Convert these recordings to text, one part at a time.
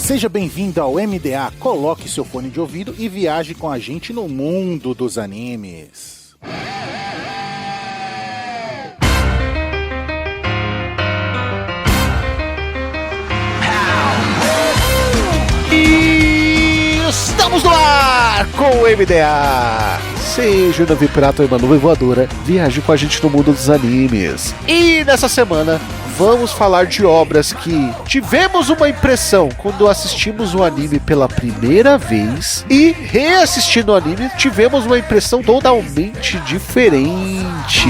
Seja bem-vindo ao MDA, coloque seu fone de ouvido e viaje com a gente no mundo dos animes. E estamos no ar com o MDA. Seja um navio pirata ou uma nuvem voadora, viaje com a gente no mundo dos animes. E nessa semana vamos falar de obras que tivemos uma impressão quando assistimos o anime pela primeira vez e reassistindo o anime tivemos uma impressão totalmente diferente.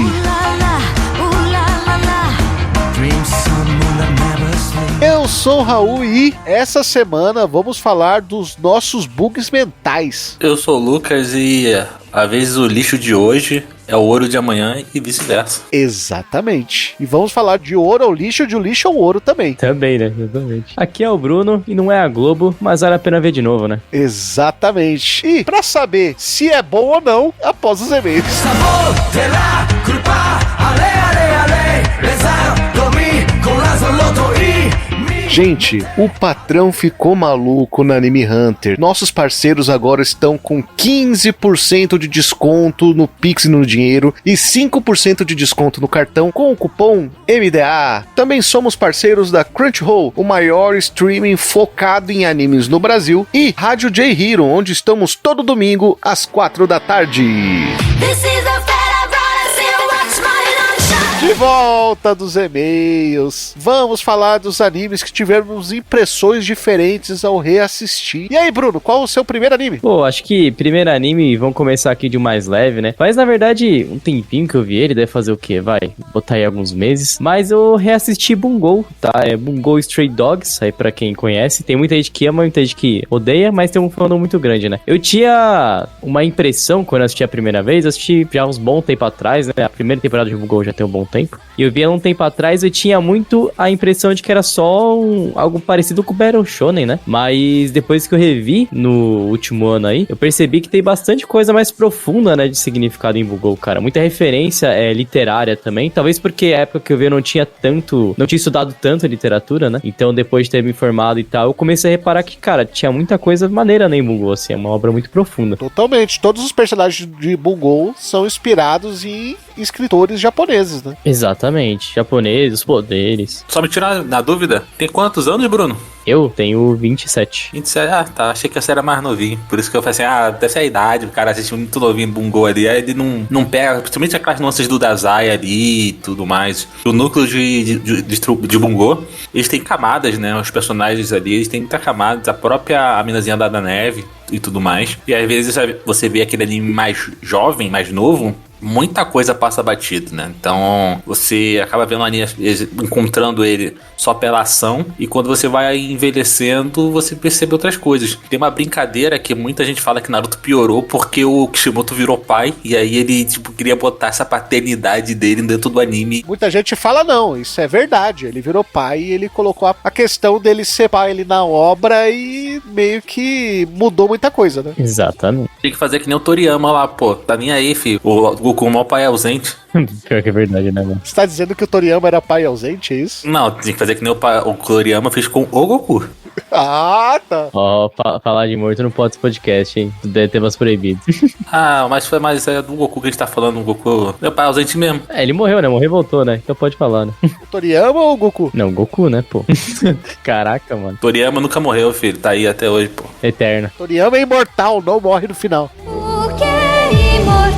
Eu sou o Raul e essa semana vamos falar dos nossos bugs mentais. Eu sou o Lucas e às vezes o lixo de hoje é o ouro de amanhã e vice-versa. Exatamente. E vamos falar de ouro ao lixo, de lixo ao ouro também. Também, né? Exatamente. Aqui é o Bruno e não é a Globo, mas vale a pena ver de novo, né? Exatamente. E pra saber se é bom ou não, após os e-mails. Gente, o patrão ficou maluco na Anime Hunter. Nossos parceiros agora estão com 15% de desconto no Pix e no dinheiro e 5% de desconto no cartão com o cupom MDA. Também somos parceiros da Crunchyroll, o maior streaming focado em animes no Brasil, e Rádio J Hero, onde estamos todo domingo às 4 da tarde. De volta dos e-mails, vamos falar dos animes que tivemos impressões diferentes ao reassistir. E aí, Bruno, qual o seu primeiro anime? Pô, acho que primeiro anime, vamos começar aqui de um mais leve, né? Mas na verdade, um tempinho que eu vi ele, deve fazer o quê? Vai, botar aí alguns meses. Mas eu reassisti Bungo, tá? É Bungo Stray Dogs, aí pra quem conhece. Tem muita gente que ama, muita gente que odeia, mas tem um fandom muito grande, né? Eu tinha uma impressão, quando eu assisti a primeira vez, eu assisti já uns bom tempo atrás, né? A primeira temporada de Bungo já tem um bom tempo. E eu vi ela um tempo atrás, eu tinha muito a impressão de que era só algo parecido com o Battle Shonen, né? Mas depois que eu revi no último ano aí, eu percebi que tem bastante coisa mais profunda, né, de significado em Bungo, cara. Muita referência literária também. Talvez porque a época que eu vi eu não tinha estudado tanto literatura, né? Então depois de ter me informado e tal, eu comecei a reparar que, cara, tinha muita coisa maneira, né, em Bungo, assim, é uma obra muito profunda. Totalmente. Todos os personagens de Bungo são inspirados em escritores japoneses, né? Exatamente. Japoneses, os poderes. Só me tirar na dúvida, tem quantos anos, Bruno? Eu tenho 27. 27, tá, achei que você era mais novinho. Por isso que eu falei assim, deve ser a idade, o cara assiste muito novinho Bungo ali, aí ele não pega, principalmente aquelas nuances do Dazai ali e tudo mais. O núcleo de Bungo, eles têm camadas, né, os personagens ali, eles têm muitas camadas, a própria minazinha da neve e tudo mais. E às vezes você vê aquele anime mais jovem, mais novo, muita coisa passa batido, né? Então você acaba vendo o anime, encontrando ele só pela ação, e quando você vai envelhecendo, você percebe outras coisas. Tem uma brincadeira que muita gente fala que Naruto piorou porque o Kishimoto virou pai, e aí ele queria botar essa paternidade dele dentro do anime. Muita gente fala não, isso é verdade. Ele virou pai e ele colocou a questão dele ser pai ali na obra e meio que mudou muita coisa, né? Exatamente. Tem que fazer que nem o Toriyama lá, pô. Tá nem aí, filho. O Goku, o mau pai é ausente. Pior que é verdade, né, mano? Você tá dizendo que o Toriyama era pai ausente, é isso? Não, tem que fazer que nem o Toriyama fez com o Goku. Ah, tá. Ó, falar de morto não pode ser podcast, hein? Deve ter temas proibidos. Mas é do Goku que a gente tá falando, o Goku. Meu pai é ausente mesmo. Ele morreu, né? Morreu e voltou, né? Então pode falar, né? O Toriyama ou o Goku? Não, Goku, né, pô? Caraca, mano. Toriyama nunca morreu, filho. Tá aí até hoje, pô. Eterno. Toriyama é imortal, não morre no final. O que é imortal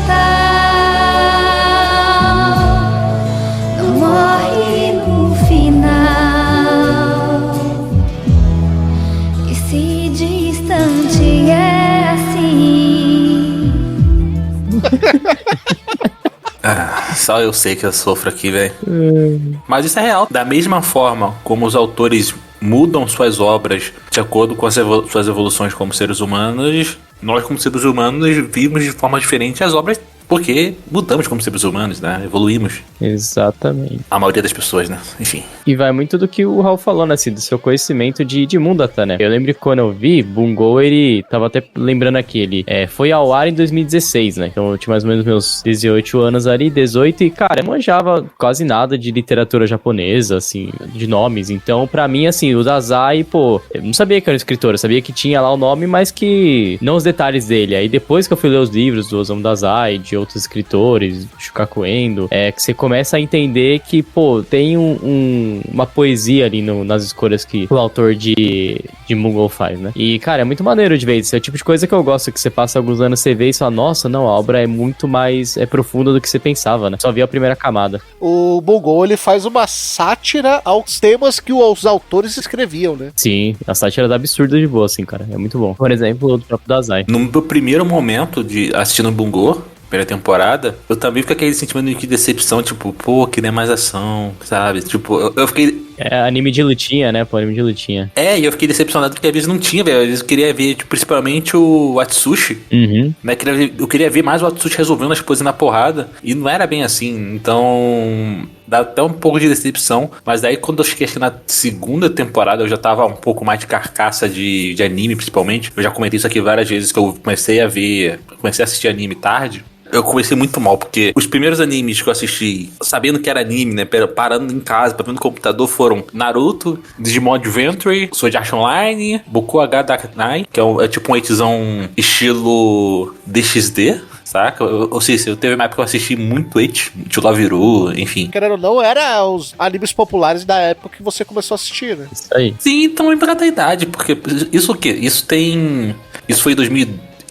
não morre no final. Esse distante é assim. Só eu sei que eu sofro aqui, velho. Mas isso é real. Da mesma forma como os autores mudam suas obras de acordo com suas evoluções como seres humanos, nós como seres humanos vimos de forma diferente as obras Porque mudamos como seres humanos, né? Evoluímos. Exatamente. A maioria das pessoas, né? Enfim. E vai muito do que o Raul falou, né, assim, do seu conhecimento de mundo até, né? Eu lembro que quando eu vi, Bungo, ele tava até lembrando aqui, ele foi ao ar em 2016, né? Então eu tinha mais ou menos meus 18 anos ali, 18, e, cara, eu manjava quase nada de literatura japonesa, assim, de nomes. Então, pra mim, assim, o Dazai, pô, eu não sabia que era um escritor, eu sabia que tinha lá o nome, mas que não os detalhes dele. Aí depois que eu fui ler os livros do Osamu Dazai, de outros escritores, Shukaku Endo, que você começa a entender que, pô, tem uma poesia ali nas escolhas que o autor de Bungo faz, né? E, cara, é muito maneiro de ver isso. É o tipo de coisa que eu gosto, que você passa alguns anos, você vê e fala, nossa, não, a obra é muito mais profunda do que você pensava, né? Só via a primeira camada. O Bungo, ele faz uma sátira aos temas que os autores escreviam, né? Sim, a sátira dá absurda de boa, assim, cara. É muito bom. Por exemplo, o do próprio Dazai. No meu primeiro momento de assistindo Bungo, primeira temporada, eu também fico com aquele sentimento de decepção, tipo, pô, que nem mais ação, sabe? Tipo, eu fiquei... É anime de lutinha, né? Pô, anime de lutinha. E eu fiquei decepcionado porque às vezes não tinha, velho. Às vezes eu queria ver, tipo, principalmente o Atsushi, né? Eu queria ver mais o Atsushi resolvendo as coisas na porrada, e não era bem assim, então... Dá até um pouco de decepção, mas daí quando eu cheguei na segunda temporada, eu já tava um pouco mais de carcaça de anime, principalmente. Eu já comentei isso aqui várias vezes, que eu comecei a assistir anime tarde. Eu comecei muito mal, porque os primeiros animes que eu assisti, sabendo que era anime, né, parando em casa, vendo no computador, foram Naruto, Digimon Adventure, Sword Art Online, Boku H Dark-nine, que é tipo um eitizão estilo DXD, saca? Ou seja, eu teve uma época que eu assisti muito Eit, Chulaviru, enfim. Querendo ou não, era os animes populares da época que você começou a assistir, né? Isso aí. Sim, então é pra da idade, porque isso o quê? Isso foi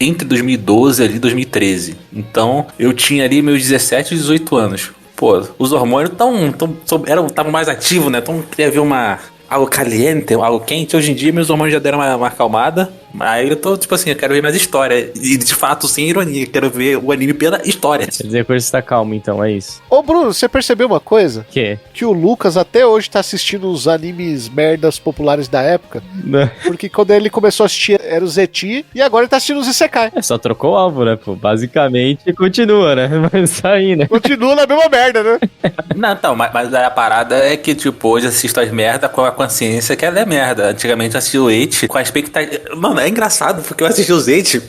entre 2012 e 2013. Então, eu tinha ali meus 17 e 18 anos. Pô, os hormônios estavam mais ativos, né? Então, eu queria ver algo caliente, algo quente. Hoje em dia, meus hormônios já deram uma acalmada. Aí eu tô, tipo assim, eu quero ver mais história. E, de fato, sem ironia, quero ver o anime pela história. Quer dizer que você tá calmo, então, é isso. Ô, Bruno, você percebeu uma coisa? Que? Que o Lucas até hoje tá assistindo os animes merdas populares da época. Porque quando ele começou a assistir era o Zeti, e agora ele tá assistindo os Isekai. Só trocou o alvo, né, pô? Basicamente, continua, né? Mas tá aí, né? Continua na mesma merda, né? Não, então, mas a parada é que, tipo, hoje eu assisto as merda com a consciência que ela é merda. Antigamente eu assisti o Eit com a expectativa... Mano, é engraçado, porque eu assisti o Eit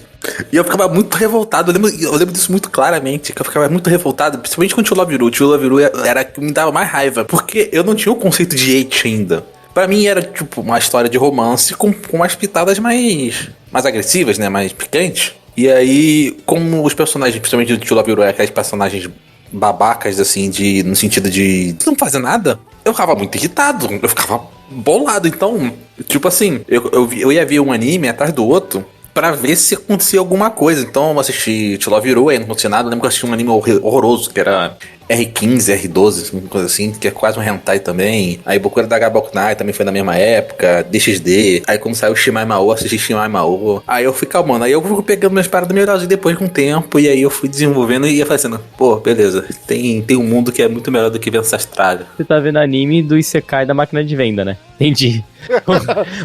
e eu ficava muito revoltado. Eu lembro disso muito claramente, que eu ficava muito revoltado, principalmente com o Chulaviru. O Chulaviru era que me dava mais raiva, porque eu não tinha o conceito de Eit ainda. Pra mim era, tipo, uma história de romance com umas pitadas mais agressivas, né? Mais picantes. E aí, como os personagens, principalmente do Chulaviru, é aqueles personagens babacas, assim, no sentido de não fazer nada, eu ficava muito irritado, eu ficava bolado. Então, tipo assim, eu ia ver um anime atrás do outro pra ver se acontecia alguma coisa. Então eu assisti Chulaviru, aí não acontecia nada. Eu lembro que eu assisti um anime horroroso, que era R15, R12, uma coisa assim, que é quase um hentai também. Aí Boku da Gabokunai também foi na mesma época, DXD. Aí quando saiu Shimai Mao, assisti Shimai Mao. Aí eu fui calmando, aí eu fui pegando minhas paradas melhorzinhas depois com o tempo, e aí eu fui desenvolvendo e ia fazendo, pô, beleza, tem um mundo que é muito melhor do que Vento Astral. Você tá vendo anime do Isekai da máquina de venda, né? Entendi.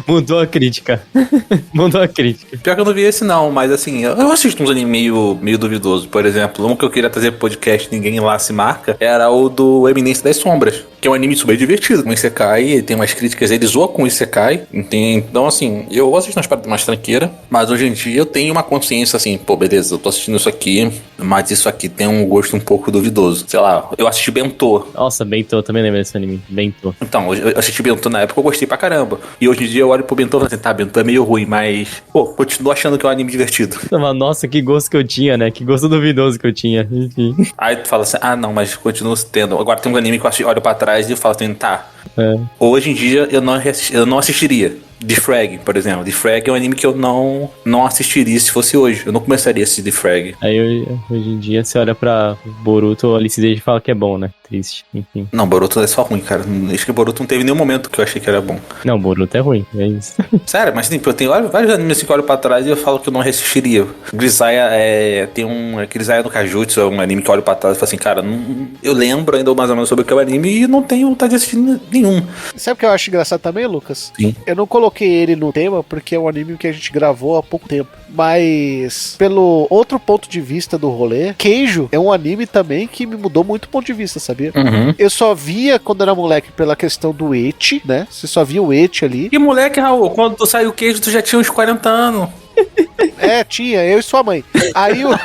Mudou a crítica. Mudou a crítica. Pior que eu não vi esse não, mas assim, eu assisto uns animes meio duvidoso. Por exemplo, um que eu queria trazer pro podcast, ninguém lá se marca, era o do Eminência das Sombras, que é um anime super divertido. O Isekai tem umas críticas, ele zoa com o Isekai. Então assim, eu assisto umas paradas mais tranqueiras, mas hoje em dia eu tenho uma consciência assim, pô, beleza, eu tô assistindo isso aqui, mas isso aqui tem um gosto um pouco duvidoso. Sei lá, eu assisti Bentô. Nossa, Bentô, também lembro desse anime. Bentô. Então, eu assisti Bentô na época, eu gostei pra caramba. E hoje em dia eu olho pro Bentô e falo assim, tá, Bentô é meio ruim, mas, pô, continuo achando que é um anime divertido. Nossa, que gosto que eu tinha, né? Que gosto duvidoso que eu tinha. Enfim. Aí tu fala assim, ah, não, mas continuo tendo. Agora tem um anime que eu olho pra trás e eu falo assim, tá. Hoje em dia eu não assistiria. The Frag, por exemplo. The Frag é um anime que eu não assistiria se fosse hoje. Eu não começaria a assistir The Frag. Aí hoje em dia você olha pra Boruto ali se deixa e fala que é bom, né? Triste, enfim. Não, Boruto é só ruim, cara. Acho que Boruto não teve nenhum momento que eu achei que era bom. Não, Boruto é ruim, é isso. Sério, mas tipo, eu tenho vários animes assim que eu olho pra trás e eu falo que eu não assistiria. Grisaya tem Grisaya no Kajutsu, é um anime que eu olho pra trás e falo assim, cara, eu lembro ainda mais ou menos sobre o que é o anime e não tenho vontade de assistir nenhum. Sabe o que eu acho engraçado também, Lucas? Sim. Eu não coloquei coloquei ele no tema porque é um anime que a gente gravou há pouco tempo. Mas, pelo outro ponto de vista do rolê, Keijo é um anime também que me mudou muito o ponto de vista, sabia? Uhum. Eu só via quando era moleque pela questão do eti, né? Você só via o eti ali. E moleque, Raul, quando tu saiu o queijo, tu já tinha uns 40 anos. É, tinha, eu e sua mãe. Aí o...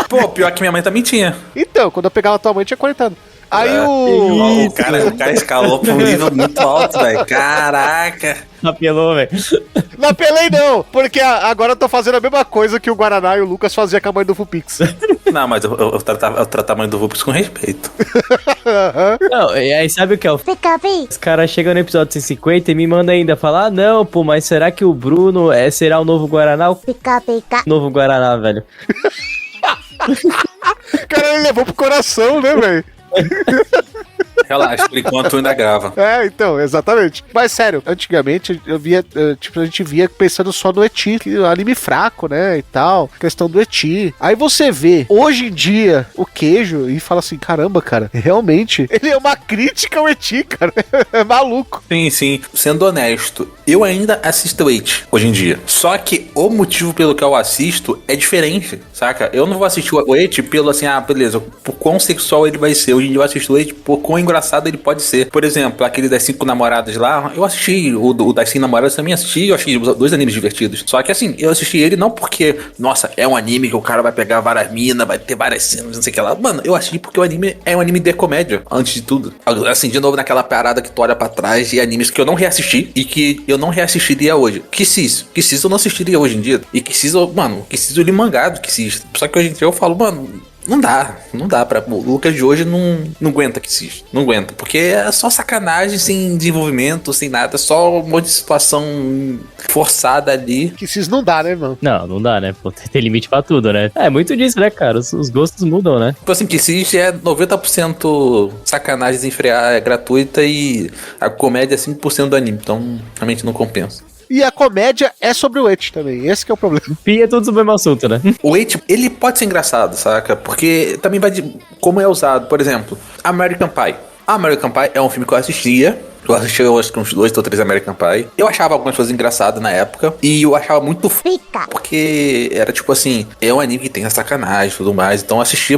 Pô, pior que minha mãe também tinha. Então, quando eu pegava tua mãe, tinha 40 anos. Aí O cara escalou pra um nível muito alto, velho. Caraca. Apelou, velho. Não apelei não, porque agora eu tô fazendo a mesma coisa que o Guaraná e o Lucas faziam com a mãe do Fupix. Não, mas eu tratava a mãe do Vupix com respeito. Não, e aí sabe o que é o... Os caras chegam no episódio 150 e me mandam ainda falar, não, pô, mas será que o Bruno será o novo Guaraná? O novo Guaraná, velho. Cara, ele levou pro coração, né, velho? Relaxa, por enquanto ainda grava. É, então, exatamente. Mas sério, antigamente eu via, tipo, a gente via pensando só no eti, que é um anime fraco, né, e tal, questão do eti. Aí você vê, hoje em dia, o Keijo e fala assim, caramba, cara, realmente, ele é uma crítica ao eti, cara. É maluco. Sim, sim. Sendo honesto, eu ainda assisto o Eti hoje em dia. Só que o motivo pelo que eu assisto é diferente, saca? Eu não vou assistir o Eti pelo assim, beleza, por quão sexual ele vai ser. Hoje em dia eu assisto o Eti por quão engraçado ele pode ser. Por exemplo, aquele das 5 namoradas lá, eu assisti. O das 5 namoradas também assisti. Eu achei os dois animes divertidos. Só que assim, eu assisti ele não porque, nossa, é um anime que o cara vai pegar várias minas, vai ter várias cenas, não sei o que lá. Mano, eu assisti porque o anime é um anime de comédia, antes de tudo. Assim, de novo, naquela parada que tu olha pra trás de animes que eu não reassisti e que eu não reassistiria hoje. Kiss eu não assistiria hoje em dia. E Kiss, mano, Kiss eu li mangá do Kiss. Só que hoje em dia eu falo, mano, não dá pra... O Lucas de hoje não aguenta Kiss. Não aguenta, porque é só sacanagem, sem desenvolvimento, sem nada. Só um monte de situação forçada ali. Kiss não dá, né, irmão? Não dá, né? Pô, tem limite pra tudo, né? É muito disso, né, cara? Os gostos mudam, né? Tipo assim, Kiss é 90% sacanagem desenfrear, é gratuita, e a comédia é 5% do anime. Então, realmente não compensa. E a comédia é sobre o eti também, esse que é o problema. E é tudo sobre o mesmo assunto, né? O Eti, ele pode ser engraçado, saca? Porque também vai de como é usado. Por exemplo, American Pie. American Pie é um filme que eu assistia. Eu assisti, eu acho que uns 2 ou 3 American Pie. Eu achava algumas coisas engraçadas na época. E eu achava muito porque era tipo assim, é um anime que tem a sacanagem e tudo mais. Então eu assistia,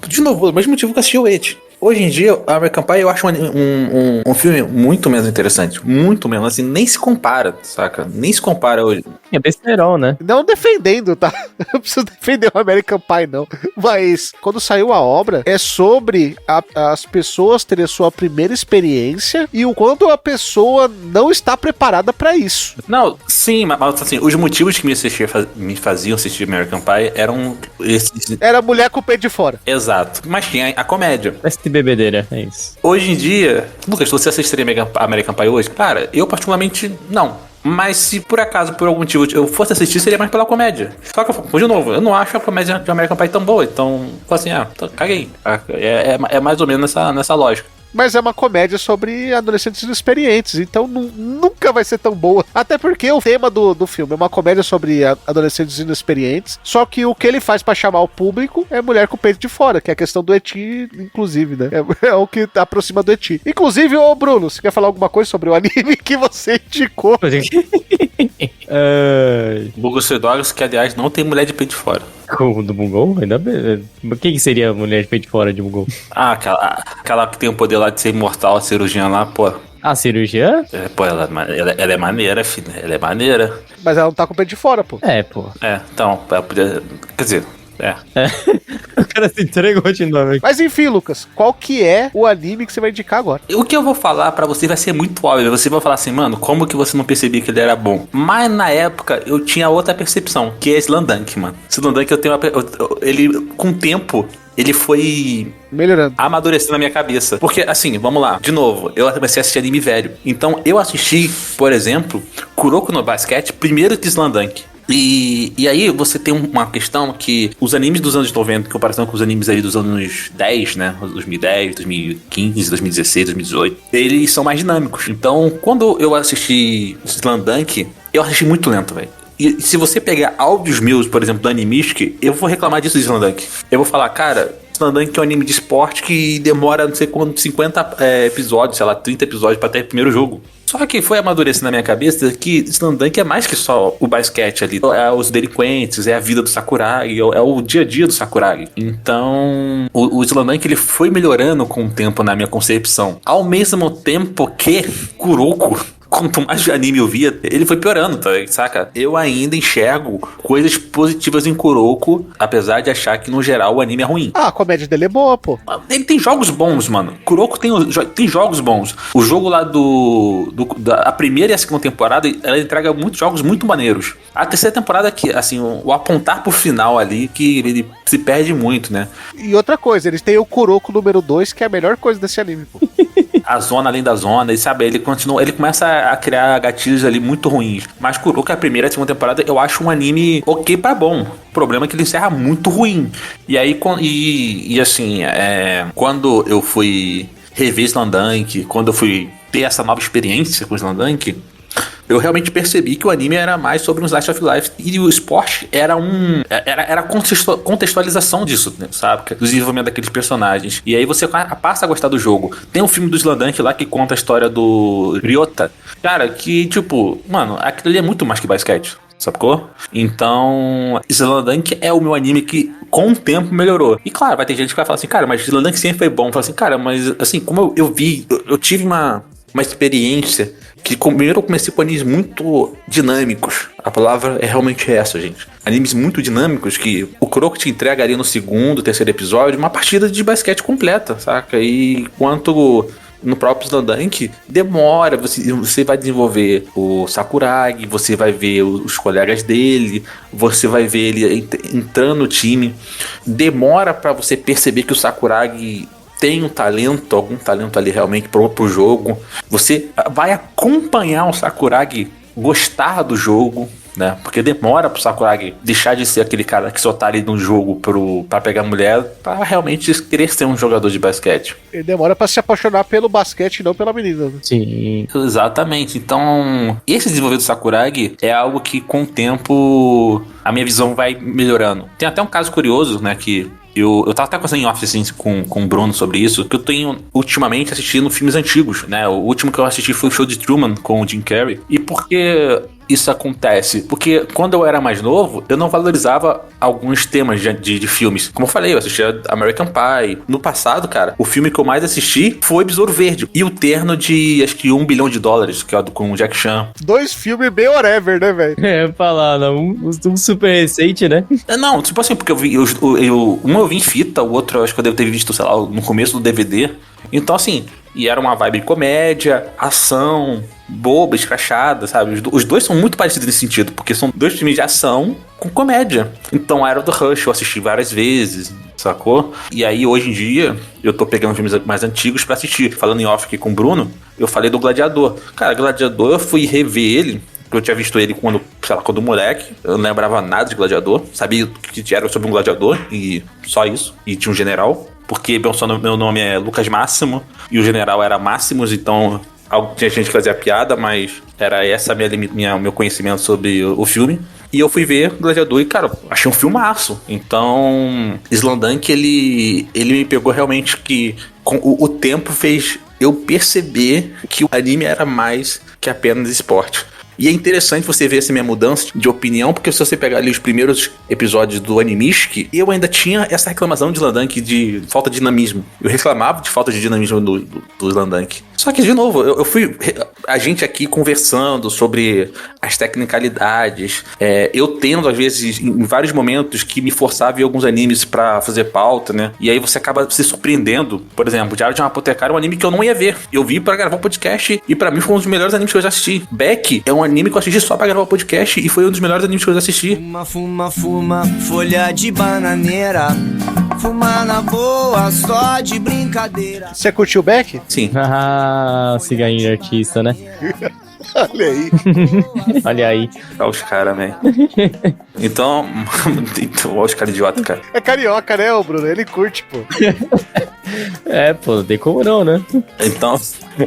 de novo, o mesmo motivo que eu assisti o Eti. Hoje em dia, American Pie eu acho um filme muito menos interessante. Muito menos, assim, nem se compara, saca? Nem se compara hoje. É besterol, né? Não defendendo, tá? Eu não preciso defender o American Pie, não. Mas, quando saiu a obra, é sobre as pessoas terem a sua primeira experiência e o quanto a pessoa não está preparada pra isso. Não, sim, mas assim, os motivos que me faziam assistir American Pie eram esses. Era mulher com o peito de fora. Exato. Mas tinha a comédia. Mestre bebedeira, é isso. Hoje em dia, Lucas, você assistiria American Pie hoje? Cara, eu particularmente não. Mas se por acaso, por algum motivo, eu fosse assistir, seria mais pela comédia. Só que, de novo, eu não acho a comédia de American Pie tão boa. Então, assim, caguei. É mais ou menos nessa lógica. Mas é uma comédia sobre adolescentes inexperientes, então nunca vai ser tão boa. Até porque o tema do filme é uma comédia sobre adolescentes inexperientes, só que o que ele faz pra chamar o público é mulher com o peito de fora, que é a questão do eti, inclusive, né? É o que aproxima do eti. Inclusive, ô Bruno, você quer falar alguma coisa sobre o anime que você indicou? Bungo Stray Dogs, que aliás não tem mulher de peito de fora. Como do Bungo? Ainda bem. Quem que seria a mulher de peito de fora de Bungo? Aquela que tem o poder lá de ser imortal, a cirurgiã lá, pô. A cirurgiã? Pô, ela é maneira, filha. Ela é maneira. Mas ela não tá com o peito de fora, pô. É, pô. Então, ela podia... Quer dizer... O cara se entregou de novo. Mas enfim, Lucas, qual que é o anime que você vai indicar agora? O que eu vou falar pra você vai ser muito óbvio. Você vai falar assim, mano, como que você não percebia que ele era bom? Mas na época eu tinha outra percepção, que é Slandunk, mano. Slandunk eu tenho ele, com o tempo, ele foi melhorando, amadurecendo na minha cabeça. Porque, assim, vamos lá, de novo, eu comecei a assistir anime velho. Então eu assisti, por exemplo, Kuroko no Basket primeiro que Slandunk. E aí você tem uma questão que os animes dos anos 90, em comparação com os animes aí dos anos 10, né? 2010, 2015, 2016, 2018, eles são mais dinâmicos. Então, quando eu assisti Slandunk, eu assisti muito lento, velho. E se você pegar áudios meus, por exemplo, do Animistic, eu vou reclamar disso de Slandunk. Eu vou falar, cara, Slam Dunk é um anime de esporte que demora, não sei quanto, 50 episódios, sei lá, 30 episódios pra ter o primeiro jogo. Só que foi amadurecendo na minha cabeça que Slam Dunk é mais que só o basquete ali. É os delinquentes, é a vida do Sakuragi, é o dia a dia do Sakuragi. Então, o Slam Dunk ele foi melhorando com o tempo na minha concepção. Ao mesmo tempo que Kuroko, quanto mais de anime eu via, ele foi piorando, tá? Saca? Eu ainda enxergo coisas positivas em Kuroko, apesar de achar que, no geral, o anime é ruim. Ah, a comédia dele é boa, pô. Ele tem jogos bons, mano. Kuroko tem jogos bons. O jogo lá a primeira e a segunda temporada, ela entrega muitos jogos muito maneiros. A terceira temporada, que, assim, o apontar pro final ali, que ele se perde muito, né? E outra coisa, eles têm o Kuroko número 2, que é a melhor coisa desse anime, pô. A zona além da zona, e sabe, ele começa a criar gatilhos ali muito ruins. Mas Kuroko, a primeira e a segunda temporada, eu acho um anime ok pra bom. O problema é que ele encerra muito ruim. E aí, assim, quando eu fui rever Slam Dunk, quando eu fui ter essa nova experiência com Slam Dunk, eu realmente percebi que o anime era mais sobre um slice of life e o esporte era a contextualização disso, né, sabe? Do desenvolvimento daqueles personagens. E aí você passa a gostar do jogo. Tem um filme do Slam Dunk lá que conta a história do Ryota. Cara, que tipo, mano, aquilo ali é muito mais que basquete. Sacou? Então, Slam Dunk é o meu anime que com o tempo melhorou. E claro, vai ter gente que vai falar assim, cara, mas Slam Dunk sempre foi bom. Fala assim, cara, mas assim, como eu vi, eu tive uma experiência que primeiro eu comecei com animes muito dinâmicos. A palavra é realmente essa, gente. Animes muito dinâmicos que o Kuroko te entrega ali no segundo, terceiro episódio, uma partida de basquete completa, saca? E enquanto no próprio Slam Dunk demora, você vai desenvolver o Sakuragi, você vai ver os colegas dele, você vai ver ele entrando no time. Demora pra você perceber que o Sakuragi tem algum talento ali realmente pro jogo. Você vai acompanhar o Sakuragi gostar do jogo, né? Porque demora pro Sakuragi deixar de ser aquele cara que só tá ali no jogo pra pegar mulher, pra realmente querer ser um jogador de basquete. Ele demora pra se apaixonar pelo basquete e não pela menina, né? Sim. Exatamente. Então, esse desenvolvimento do Sakuragi é algo que, com o tempo, a minha visão vai melhorando. Tem até um caso curioso, né, que eu tava até conversando em office assim, com o Bruno sobre isso, que eu tenho ultimamente assistindo filmes antigos, né? O último que eu assisti foi o Show de Truman com o Jim Carrey. E por que isso acontece? Porque quando eu era mais novo, eu não valorizava alguns temas de filmes. Como eu falei, eu assistia American Pie. No passado, cara, o filme que eu mais assisti foi Besouro Verde. E o Terno de, acho que $1 bilhão, que é com o Jack Chan. 2 filmes bem whatever, né, velho? Falar, um super recente, né? Não, tipo assim, porque eu vi, um eu vi em fita, o outro eu acho que eu devo ter visto, sei lá, no começo do DVD. Então, assim, e era uma vibe de comédia, ação, boba, escrachada, sabe? Os dois são muito parecidos nesse sentido, porque são dois filmes de ação com comédia. Então, Era do Rush eu assisti várias vezes, sacou? E aí, hoje em dia, eu tô pegando filmes mais antigos pra assistir. Falando em off aqui com o Bruno, eu falei do Gladiador. Cara, Gladiador, eu fui rever ele, eu tinha visto ele quando moleque, eu não lembrava nada de Gladiador, sabia que era sobre um gladiador, e só isso, e tinha um general, porque meu nome é Lucas Máximo, e o general era Máximos, então tinha gente que fazia piada, mas era essa meu conhecimento sobre o filme. E eu fui ver Gladiador e, cara, achei um filmaço. Então, Slam Dunk, ele me pegou realmente que o tempo fez eu perceber que o anime era mais que apenas esporte. E é interessante você ver essa minha mudança de opinião, porque se você pegar ali os primeiros episódios do Animistic, eu ainda tinha essa reclamação de Slam Dunk de falta de dinamismo. Eu reclamava de falta de dinamismo do Slam Dunk. Só que, de novo, eu fui... A gente aqui conversando sobre as tecnicalidades, eu tendo, às vezes, em vários momentos, que me forçava a ver alguns animes pra fazer pauta, né? E aí você acaba se surpreendendo. Por exemplo, Diário de uma Apotecária é um anime que eu não ia ver. Eu vi pra gravar um podcast e pra mim foi um dos melhores animes que eu já assisti. Beck é um anime que eu assisti só pra gravar o podcast e foi um dos melhores animes que eu já assisti. Fuma, folha de bananeira. Fuma na boa, só de brincadeira. Você curtiu o Beck? Sim. Ah, cigarrinho artista, né? Olha aí. Olha aí. Olha os caras, velho. Então, olha os caras idiota, cara. É carioca, né, ô Bruno? Ele curte, pô. Pô, não tem como não, né?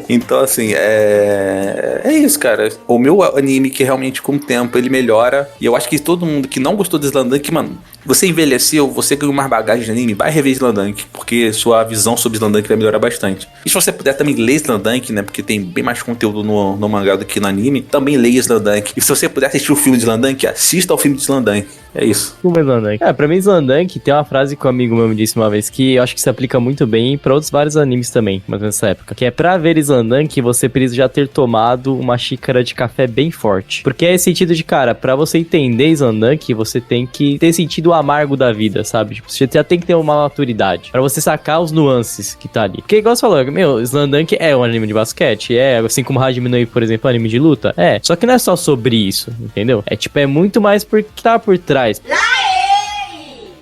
Então assim, é isso, cara. O meu anime que realmente com o tempo ele melhora, e eu acho que todo mundo que não gostou de Slandunk, mano, você envelheceu, você ganhou mais bagagem de anime, vai rever Slandunk, porque sua visão sobre Slandunk vai melhorar bastante. E se você puder também ler Slandunk, né, porque tem bem mais conteúdo no mangá do que no anime, também leia Slandunk. E se você puder assistir o filme de Slandunk, assista ao filme de Slandunk. É isso. Como é Slandunk? Pra mim Slandunk tem uma frase que um amigo meu me disse uma vez que eu acho que se aplica muito bem pra outros vários animes também, mas nessa época, que é pra ver Slandunk você precisa já ter tomado uma xícara de café bem forte. Porque é esse sentido de, cara, pra você entender Slandunk, você tem que ter sentido amargo da vida, sabe? Tipo, você já tem que ter uma maturidade pra você sacar os nuances que tá ali. Porque igual você falou, meu, Slandunk é um anime de basquete, assim como Hajime no Ippo, por exemplo, anime de luta, só que não é só sobre isso, entendeu? É muito mais porque tá por trás.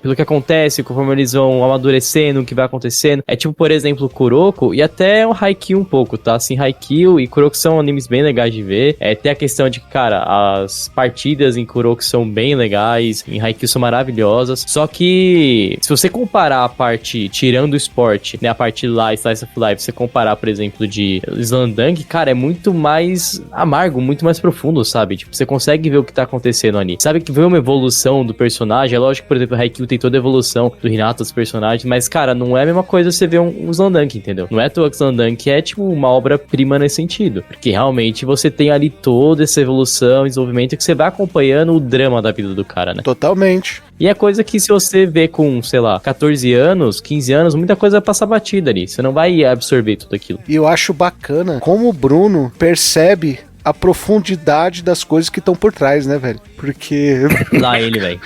Pelo que acontece, conforme eles vão amadurecendo, o que vai acontecendo. É tipo, por exemplo, Kuroko e até o Haikyuu um pouco, tá? Assim, Haikyuu e Kuroko são animes bem legais de ver. Tem a questão de que, cara, as partidas em Kuroko são bem legais, em Haikyuu são maravilhosas. Só que, se você comparar a parte, tirando o esporte, né, a parte lá, Slice of Life, você comparar, por exemplo, de Slandunk, cara, é muito mais amargo, muito mais profundo, sabe? Tipo, você consegue ver o que tá acontecendo ali. Sabe que vê uma evolução do personagem, é lógico que, por exemplo, Haikyuu tem toda a evolução do Hinata, dos personagens, mas, cara, não é a mesma coisa você ver um Slandunk, entendeu? Não é à toa que Slandunk é, tipo, uma obra-prima nesse sentido, porque realmente você tem ali toda essa evolução, desenvolvimento, que você vai acompanhando o drama da vida do cara, né? Totalmente. E é coisa que se você vê com, sei lá, 14 anos, 15 anos, muita coisa vai passar batida ali, você não vai absorver tudo aquilo. E eu acho bacana como o Bruno percebe a profundidade das coisas que estão por trás, né, velho? Porque... Lá ele, velho.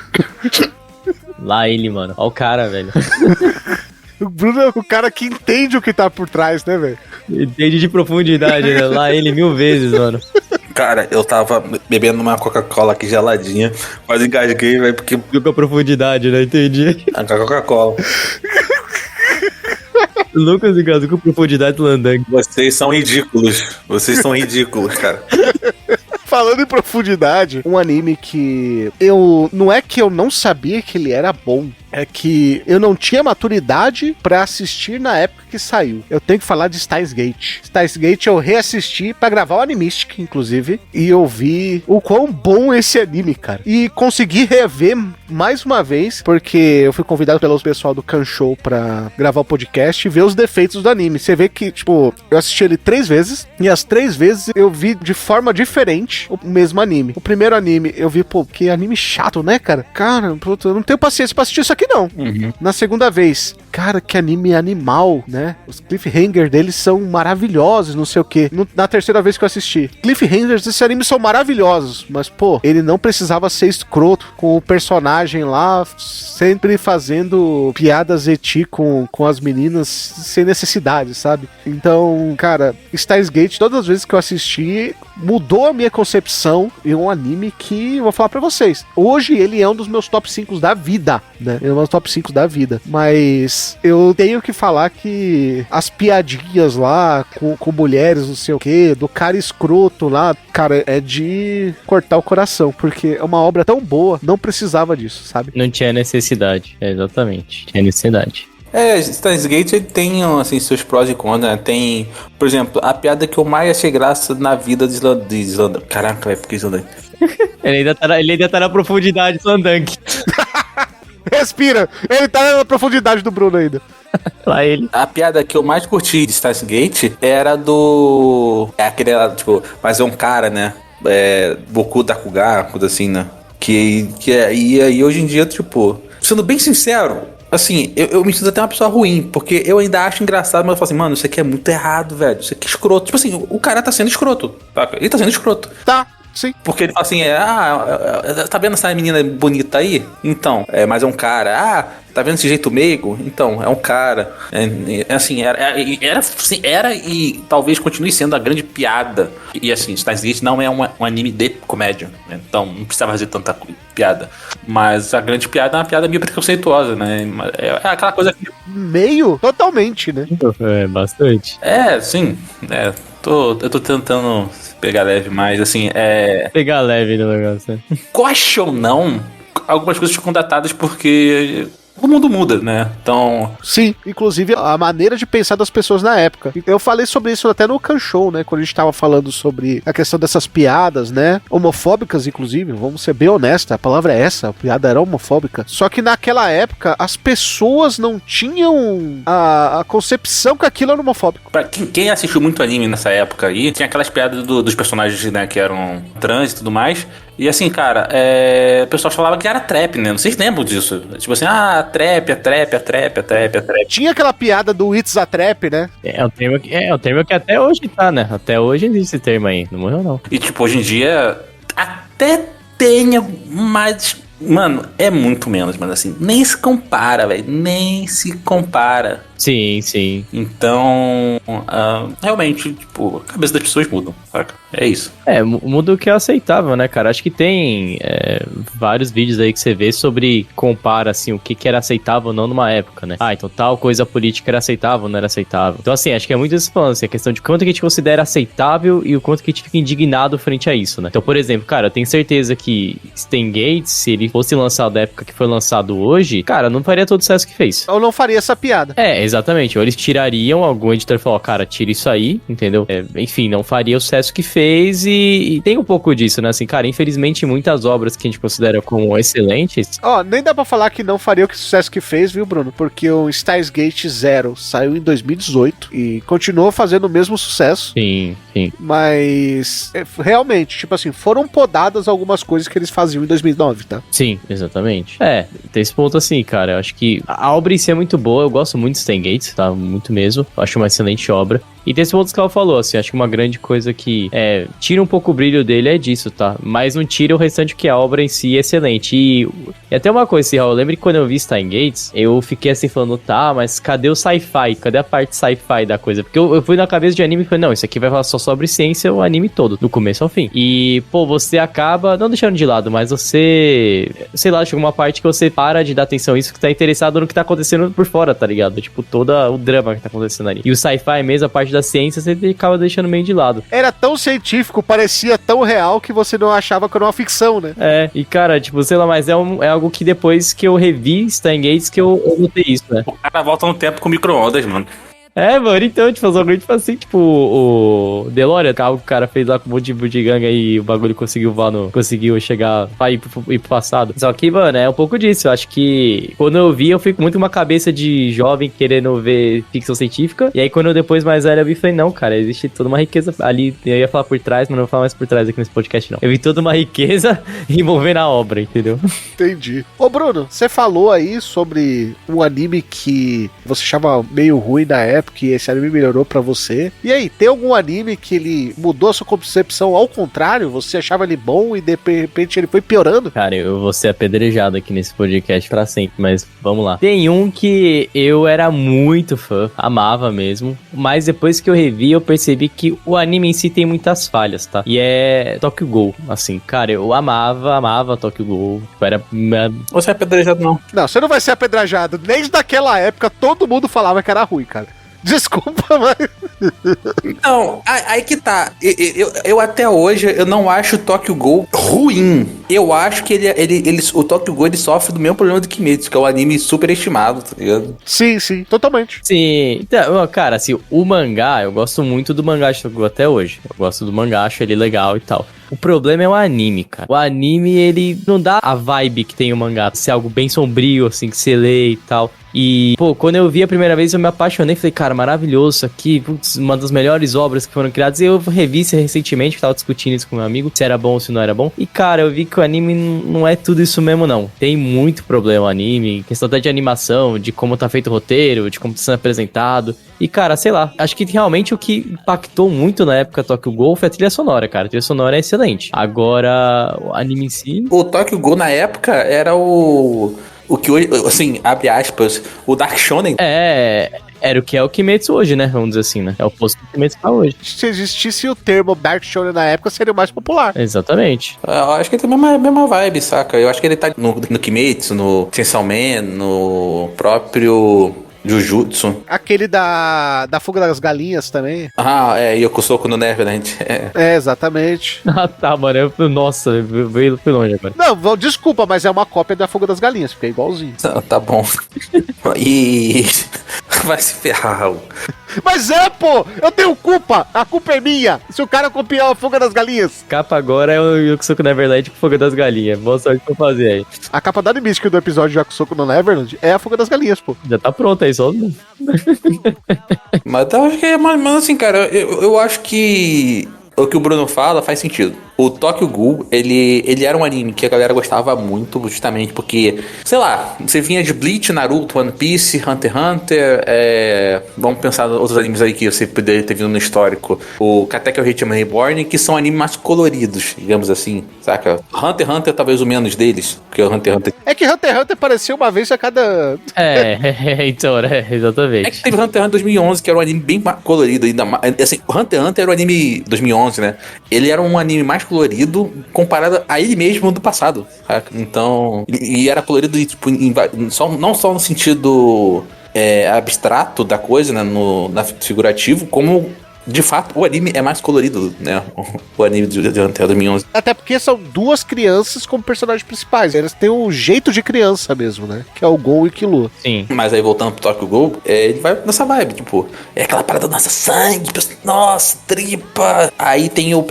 Lá ele, mano. Ó o cara, velho. O Bruno é o cara que entende o que tá por trás, né, velho? Entende de profundidade, né? Lá ele 1000 vezes, mano. Cara, eu tava bebendo uma Coca-Cola aqui geladinha, quase engasguei, velho, porque... Viu com a profundidade, né? Entendi. A Coca-Cola. Lucas engasgou com profundidade do Slandunk. Vocês são ridículos. Vocês são ridículos, cara. Falando em profundidade, um anime que não é que eu não sabia que ele era bom, é que eu não tinha maturidade pra assistir na época que saiu. Eu tenho que falar de Steins Gate. Steins Gate eu reassisti pra gravar o Animistic, inclusive, e eu vi o quão bom esse anime, cara. E consegui rever mais uma vez, porque eu fui convidado pelo pessoal do Kanshou pra gravar o podcast e ver os defeitos do anime. Você vê que, tipo, eu assisti ele 3 vezes, e as 3 vezes eu vi de forma diferente o mesmo anime. O primeiro anime eu vi, pô, que anime chato, né, cara? Cara, eu não tenho paciência pra assistir isso aqui, não. Uhum. Na segunda vez, cara, que anime animal, né? Os cliffhangers deles são maravilhosos, não sei o quê. Na terceira vez que eu assisti, cliffhangers desse anime são maravilhosos, mas, pô, ele não precisava ser escroto com o personagem lá, sempre fazendo piadas eti com as meninas sem necessidade, sabe? Então, cara, Steins Gate, todas as vezes que eu assisti, mudou a minha concepção e um anime que eu vou falar pra vocês. Hoje ele é um dos meus top 5 da vida, né? É um dos top 5 da vida. Mas eu tenho que falar que as piadinhas lá com mulheres, não sei o que, do cara escroto lá, cara, é de cortar o coração, porque é uma obra tão boa, não precisava disso, sabe? Não tinha necessidade, exatamente. Tinha necessidade. Steins Gate ele tem, assim, seus prós e contras, né? Tem, por exemplo, a piada que eu mais achei graça na vida de Slandunk. Caraca, velho, por que Slandunk? Ele ainda tá na profundidade do Slandunk. Respira! Ele tá na profundidade do Bruno ainda. Lá ele. A piada que eu mais curti de Steins Gate era aquele, tipo, mas é um cara, né? Boku Dakuga, coisa assim, né? E aí hoje em dia, tipo, sendo bem sincero, assim, eu me sinto até uma pessoa ruim, porque eu ainda acho engraçado, mas eu falo assim, mano, isso aqui é muito errado, velho. Isso aqui é escroto. Tipo assim, o cara tá sendo escroto. Tá? Ele tá sendo escroto. Tá. Sim. Porque ele fala assim, tá vendo essa menina bonita aí? Então, mas é um cara. Tá vendo esse jeito meigo? Então, é um cara. Assim, era e talvez continue sendo a grande piada. E assim, Steins Gate não é um anime de comédia, né? Então não precisava fazer tanta piada. Mas a grande piada é uma piada meio preconceituosa, né? É aquela coisa que... Meio? Totalmente, né? Bastante. Sim. Eu tô tentando pegar leve, mas assim, Pegar leve no negócio, né? Goste ou não, algumas coisas ficam datadas porque o mundo muda, né? Então, Sim, inclusive a maneira de pensar das pessoas na época. Eu falei sobre isso até no Can-Show, né? Quando a gente tava falando sobre a questão dessas piadas, né? Homofóbicas, inclusive, vamos ser bem honestos, a palavra é essa, a piada era homofóbica. Só que naquela época, as pessoas não tinham a concepção que aquilo era homofóbico. pra quem assistiu muito anime nessa época aí, tinha aquelas piadas dos personagens, né, que eram trans e tudo mais. E assim, cara, o pessoal falava que era trap, né? Não sei se lembram disso. Tipo assim, trap. Tinha aquela piada do It's a Trap, né? É um termo que até hoje tá, né? Até hoje existe esse termo aí. Não morreu, não. E tipo, hoje em dia até tem, mas, mano, é muito menos, mas assim, nem se compara, velho. Nem se compara. Sim, sim. Então, realmente, tipo, a cabeça das pessoas mudam, saca? É isso. Muda o que é aceitável, né, cara? Acho que tem vários vídeos aí que você vê sobre compara, assim, o que era aceitável ou não numa época, né? Então tal coisa política era aceitável ou não era aceitável. Então, assim, acho que é muito isso falando, assim, a questão de quanto que a gente considera aceitável e o quanto que a gente fica indignado frente a isso, né? Então, por exemplo, cara, eu tenho certeza que Stan Gates, se ele fosse lançado da época que foi lançado hoje, cara, não faria todo o sucesso que fez. Eu não faria essa piada. Exatamente. Ou eles tirariam, algum editor falou, cara, tira isso aí, entendeu? Enfim, não faria o sucesso que fez e tem um pouco disso, né? Assim, cara, infelizmente muitas obras que a gente considera como excelentes... Nem dá pra falar que não faria o sucesso que fez, viu, Bruno? Porque o Steins Gate Zero saiu em 2018 e continuou fazendo o mesmo sucesso. Sim. Mas, realmente, tipo assim, foram podadas algumas coisas que eles faziam em 2009, tá? Sim, exatamente. Tem esse ponto assim, cara, eu acho que a obra em si é muito boa, eu gosto muito de Steins Gate, tá? Muito mesmo. Eu acho uma excelente obra. E tem esse ponto que ela falou, assim, acho que uma grande coisa que tira um pouco o brilho dele é disso, tá? Mas não tira o restante que a obra em si é excelente. E até uma coisa, assim, Raul, eu lembro que quando eu vi Steins Gates, eu fiquei assim falando, tá, mas cadê o sci-fi? Cadê a parte sci-fi da coisa? Porque eu fui na cabeça de anime e falei, não, isso aqui vai falar só sobre ciência o anime todo, do começo ao fim. E, pô, você acaba, não deixando de lado, mas você, sei lá, chega uma parte que você para de dar atenção a isso, que tá interessado no que tá acontecendo por fora, tá ligado? Tipo, todo o drama que tá acontecendo ali. E o sci-fi mesmo, a parte da ciência, você acaba deixando meio de lado. Era tão científico, parecia tão real que você não achava que era uma ficção, né? E cara, tipo, sei lá, mas é algo que depois que eu revi Steins Gates que eu notei isso, né? O cara volta no tempo com micro-ondas, mano. Mano, então, tipo, os bagulho, tipo assim, tipo, o DeLorean, carro que o cara fez lá com um monte de bugiganga e o bagulho conseguiu conseguiu chegar, ir pro passado. Só que, mano, é um pouco disso. Eu acho que quando eu vi, eu fico muito uma cabeça de jovem querendo ver ficção científica. E aí, quando eu depois mais velho, eu vi e falei, não, cara, existe toda uma riqueza ali. Eu ia falar por trás, mas não vou falar mais por trás aqui nesse podcast, não. Eu vi toda uma riqueza envolvendo a obra, entendeu? Entendi. Ô, Bruno, você falou aí sobre um anime que você achava meio ruim na época, que esse anime melhorou pra você. E aí, tem algum anime que ele mudou a sua concepção ao contrário? Você achava ele bom e de repente ele foi piorando? Cara, eu vou ser apedrejado aqui nesse podcast pra sempre, mas vamos lá. Tem um que eu era muito fã, amava mesmo, mas depois que eu revi, eu percebi que o anime em si tem muitas falhas, tá? E é Tokyo Ghoul, assim, cara, eu amava Tokyo Ghoul. Era... Você é apedrejado, não. Não, você não vai ser apedrejado. Desde naquela época, todo mundo falava que era ruim, cara. Desculpa, mas... Não, aí que tá. Eu até hoje, eu não acho o Tokyo Ghoul ruim. Eu acho que o Tokyo Ghoul ele sofre do mesmo problema do Kimetsu, que é um anime super estimado, tá ligado? Sim, totalmente. Sim, então, cara, assim, o mangá, eu gosto muito do mangá de Tokyo Ghoul até hoje. Eu gosto do mangá, acho ele legal e tal. O problema é o anime, cara. O anime, ele não dá a vibe que tem o mangá, ser algo bem sombrio, assim, que você lê e tal. E, pô, quando eu vi a primeira vez, eu me apaixonei. Falei, cara, maravilhoso isso aqui. Putz, uma das melhores obras que foram criadas. E eu revi isso recentemente, tava discutindo isso com meu amigo, se era bom ou se não era bom. E, cara, eu vi que o anime não é tudo isso mesmo, não. Tem muito problema o anime. Questão até de animação, de como tá feito o roteiro, de como tá sendo apresentado. E, cara, sei lá, acho que realmente o que impactou muito na época Tokyo Ghoul foi a trilha sonora, cara. A trilha sonora é excelente. Agora, o anime em si... O Tokyo Ghoul, na época, era o que hoje, assim, abre aspas, o Dark Shonen. Era o que é o Kimetsu hoje, né? Vamos dizer assim, né? É o posto que o Kimetsu tá hoje. Se existisse o termo Dark Shonen na época, seria o mais popular. Exatamente. Eu acho que ele tem a mesma vibe, saca? Eu acho que ele tá no Kimetsu, no Chainsaw Man, no próprio Jujutsu. Aquele da Fuga das Galinhas também. Ah, Yokusoku no Neverland. Exatamente. Ah, tá, mano. Nossa, fui longe agora. Não, desculpa, mas é uma cópia da Fuga das Galinhas, porque é igualzinho. Tá bom. E... Vai se ferrar. Mas pô! Eu tenho culpa! A culpa é minha! Se o cara copiar a Fuga das Galinhas. Capa agora é o Yokusoku Neverland com Fogo das Galinhas. Boa sorte pra fazer aí. A capa da Animistic do episódio de Yakusoku no Neverland é a Fuga das Galinhas, pô. Já tá pronto aí, só. Mas eu acho que mas assim, cara, eu acho que o que o Bruno fala faz sentido. O Tokyo Ghoul, ele era um anime que a galera gostava muito, justamente porque, sei lá, você vinha de Bleach, Naruto, One Piece, Hunter x Hunter, vamos pensar em outros animes aí que você poderia ter vindo no histórico. O Katekyo Hitman Reborn, que são animes mais coloridos, digamos assim, saca? Hunter x Hunter talvez o menos deles, porque o Hunter x Hunter... É que Hunter x Hunter apareceu uma vez a cada... Então, né? Exatamente. É que teve Hunter x Hunter 2011, que era um anime bem colorido, ainda mais, assim, Hunter x Hunter era o anime 2011, né? Ele era um anime mais colorido comparado a ele mesmo do passado, saca? Então, e era colorido tipo, não só no sentido abstrato da coisa, né, na figurativo, como de fato o anime é mais colorido, né, o anime de Hunter 2011. Até porque são duas crianças como personagens principais, elas têm um jeito de criança mesmo, né, que é o Gon e o Killua. Sim. Mas aí voltando pro Tokyo Ghoul, ele vai nessa vibe, tipo, é aquela parada, nossa, sangue, nossa, tripa. Aí tem o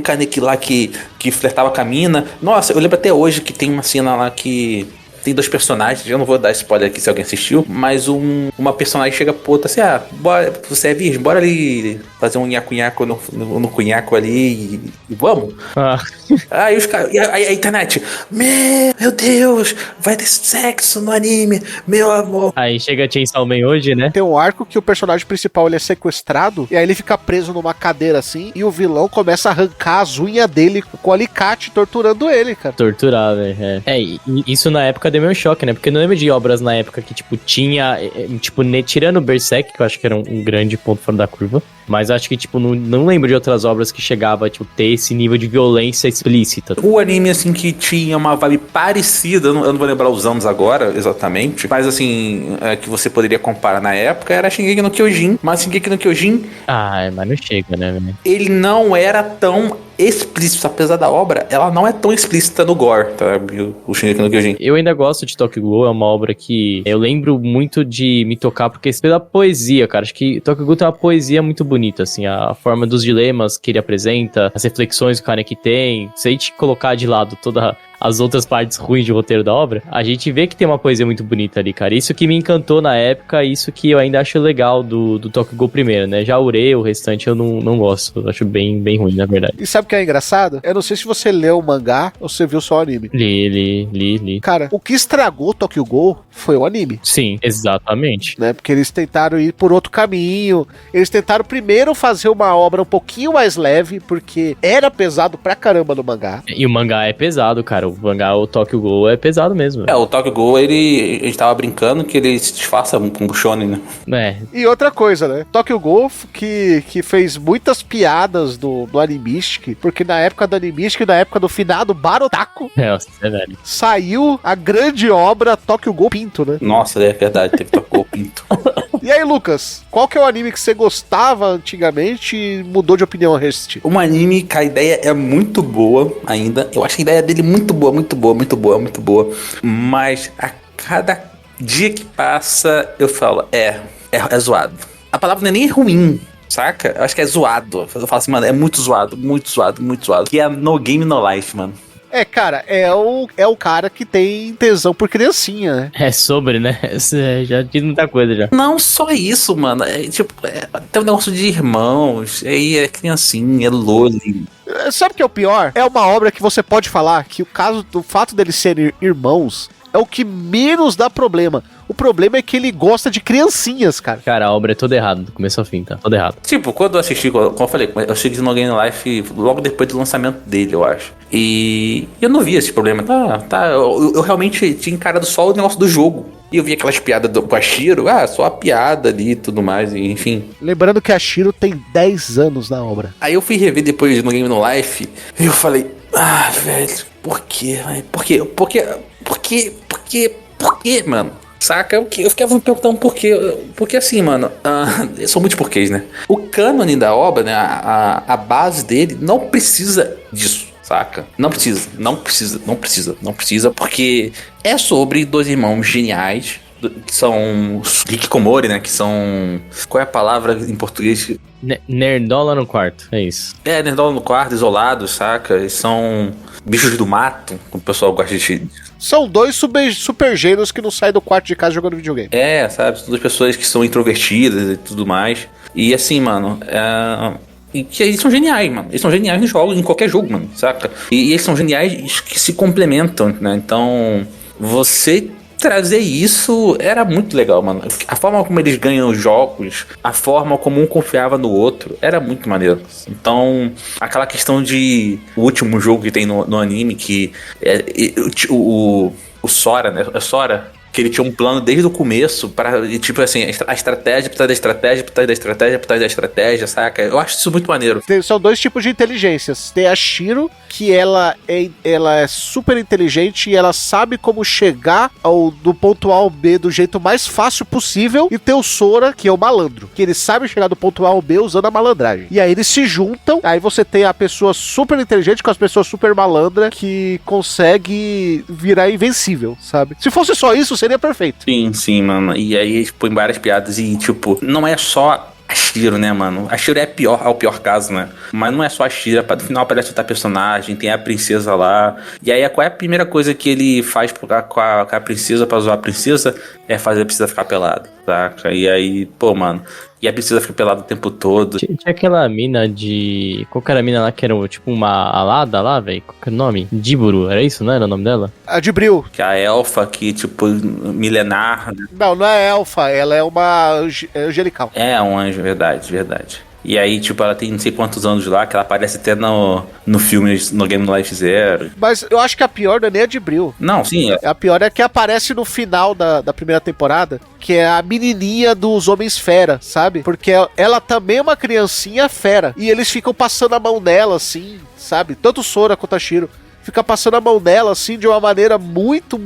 Kaneki lá que flertava com a mina. Nossa, eu lembro até hoje que tem uma cena lá que tem dois personagens, eu não vou dar spoiler aqui se alguém assistiu, mas uma personagem chega pro outro assim, bora, você é virgem, bora ali fazer um nhaco-nhaco no cunhaco ali e vamos. Aí os caras, aí a internet, meu Deus, vai ter sexo no anime, meu amor. Aí chega Chainsaw Man hoje, né? Tem um arco que o personagem principal ele é sequestrado, e aí ele fica preso numa cadeira assim, e o vilão começa a arrancar as unhas dele com alicate, torturando ele, cara. Torturar, velho. E isso na época deu meio choque, né? Porque eu não lembro de obras na época que, tipo, tinha, tipo, tirando o Berserk, que eu acho que era um grande ponto fora da curva, mas acho que, tipo, não lembro de outras obras que chegava, tipo, ter esse nível de violência explícita. O anime, assim, que tinha uma vibe parecida, eu não vou lembrar os anos agora, exatamente, mas, assim, que você poderia comparar na época, era Shingeki no Kyojin, mas Shingeki no Kyojin... mas não chega, né, velho? Ele não era tão explícito, apesar da obra, ela não é tão explícita no gore, tá? O Shingeki no Kyojin. Eu ainda gosto de Tokyo Ghoul, é uma obra que eu lembro muito de me tocar, porque pela poesia, cara, acho que Tokyo Ghoul tem uma poesia muito bonita, assim, a forma dos dilemas que ele apresenta, as reflexões que o Kaneki tem, se a gente colocar de lado todas as outras partes ruins de roteiro da obra, a gente vê que tem uma poesia muito bonita ali, cara. Isso que me encantou na época, isso que eu ainda acho legal do Tokyo Ghoul primeiro, né? Já o restante eu não gosto, eu acho bem ruim, na verdade. E sabe o que é engraçado? Eu não sei se você leu o mangá ou você viu só o anime. Li. Cara, o que estragou Tokyo Ghoul foi o anime. Sim, exatamente. Né? Porque eles tentaram ir por outro caminho. Eles tentaram primeiro fazer uma obra um pouquinho mais leve, porque era pesado pra caramba no mangá. E o mangá é pesado, cara. O mangá, o Tokyo Ghoul é pesado mesmo. O Tokyo Ghoul, a gente tava brincando que ele se disfarça com o shonen, né? E outra coisa, né? Tokyo Ghoul que fez muitas piadas do Animistic, porque na época do Animistic, na época do finado Barotaku, velho. saiu a grande obra Tokyo Ghoul Pinto, né? Nossa, é verdade, teve Tokyo Ghoul Pinto. E aí, Lucas, qual que é o anime que você gostava antigamente e mudou de opinião a resistir? Um anime que a ideia é muito boa ainda. Eu acho a ideia dele muito boa. Mas a cada dia que passa, eu falo, é zoado. A palavra não é nem ruim, saca? Eu acho que é zoado. Eu falo assim, mano, é muito zoado. Que é No Game No Life, mano. Cara, é o cara que tem tesão por criancinha, né? É sobre, né? Já diz muita coisa já. Não só isso, mano. Tem um negócio de irmãos. Aí é criancinha, é loli. Sabe o que é o pior? É uma obra que você pode falar que o fato deles serem irmãos é o que menos dá problema. O problema é que ele gosta de criancinhas, cara. Cara, a obra é toda errada, do começo ao fim, tá? Toda errada. Tipo, quando eu assisti, como eu falei, eu assisti No Game Life logo depois do lançamento dele, eu acho. E eu não vi esse problema. Eu realmente tinha encarado só o negócio do jogo. E eu vi aquelas piadas com a Shiro, só a piada ali e tudo mais, e enfim. Lembrando que a Shiro tem 10 anos na obra. Aí eu fui rever depois No Game No Life e eu falei, velho, por quê, mano? Saca? Eu ficava me perguntando por quê. Porque assim, mano, são muitos porquês, né? O cânone da obra, né? A base dele não precisa disso. Saca? Não precisa, porque é sobre dois irmãos geniais, que são hikikomori, né? Que são... Qual é a palavra em português? Nerdola no quarto, é isso. Nerdola no quarto, isolados, saca? Eles são bichos do mato, como o pessoal gosta de... São dois super gênios que não saem do quarto de casa jogando videogame. Sabe? São duas pessoas que são introvertidas e tudo mais. E assim, mano... E que eles são geniais, mano. Eles são geniais nos jogos, em qualquer jogo, mano, saca? E eles são geniais que se complementam, né? Então, você trazer isso era muito legal, mano. A forma como eles ganham os jogos, a forma como um confiava no outro, era muito maneiro. Então, aquela questão de... O último jogo que tem no anime, que o Sora, né? É Sora... Que ele tinha um plano desde o começo para, tipo assim, a estratégia por trás da estratégia, por trás da estratégia, por trás da estratégia, saca? Eu acho isso muito maneiro. São dois tipos de inteligências. Tem a Shiro, que ela é super inteligente e ela sabe como chegar do ponto A ao B do jeito mais fácil possível. E tem o Sora, que é o malandro, que ele sabe chegar do ponto A ao B usando a malandragem. E aí eles se juntam, aí você tem a pessoa super inteligente com as pessoas super malandra que consegue virar invencível, sabe? Se fosse só isso, seria perfeito. Sim, mano. E aí eles põem várias piadas e, tipo, não é só a Shiro, né, mano? A Shiro é o pior caso, né? Mas não é só a Shiro. No final aparece outra personagem, tem a princesa lá. E aí, qual é a primeira coisa que ele faz com a princesa pra zoar a princesa? É fazer a princesa ficar pelada, saca? E aí, pô, mano... E a princesa fica pelada o tempo todo. Tinha aquela mina de... Qual que era a mina lá que era tipo uma alada lá, velho? Qual que era o nome? Diburu, era isso, não era o nome dela? A de Bril. Que é a elfa que, tipo, milenar. Não é elfa, ela é uma angelical. É um anjo, verdade. E aí, tipo, ela tem não sei quantos anos lá, que ela aparece até no filme, no Game No Life Zero. Mas eu acho que a pior não é nem a de Bril. Não, sim. A pior é que aparece no final da primeira temporada, que é a menininha dos Homens Fera, sabe? Porque ela também é uma criancinha fera. E eles ficam passando a mão nela, assim, sabe? Tanto o Sora quanto a Shiro. Fica passando a mão nela, assim, de uma maneira muito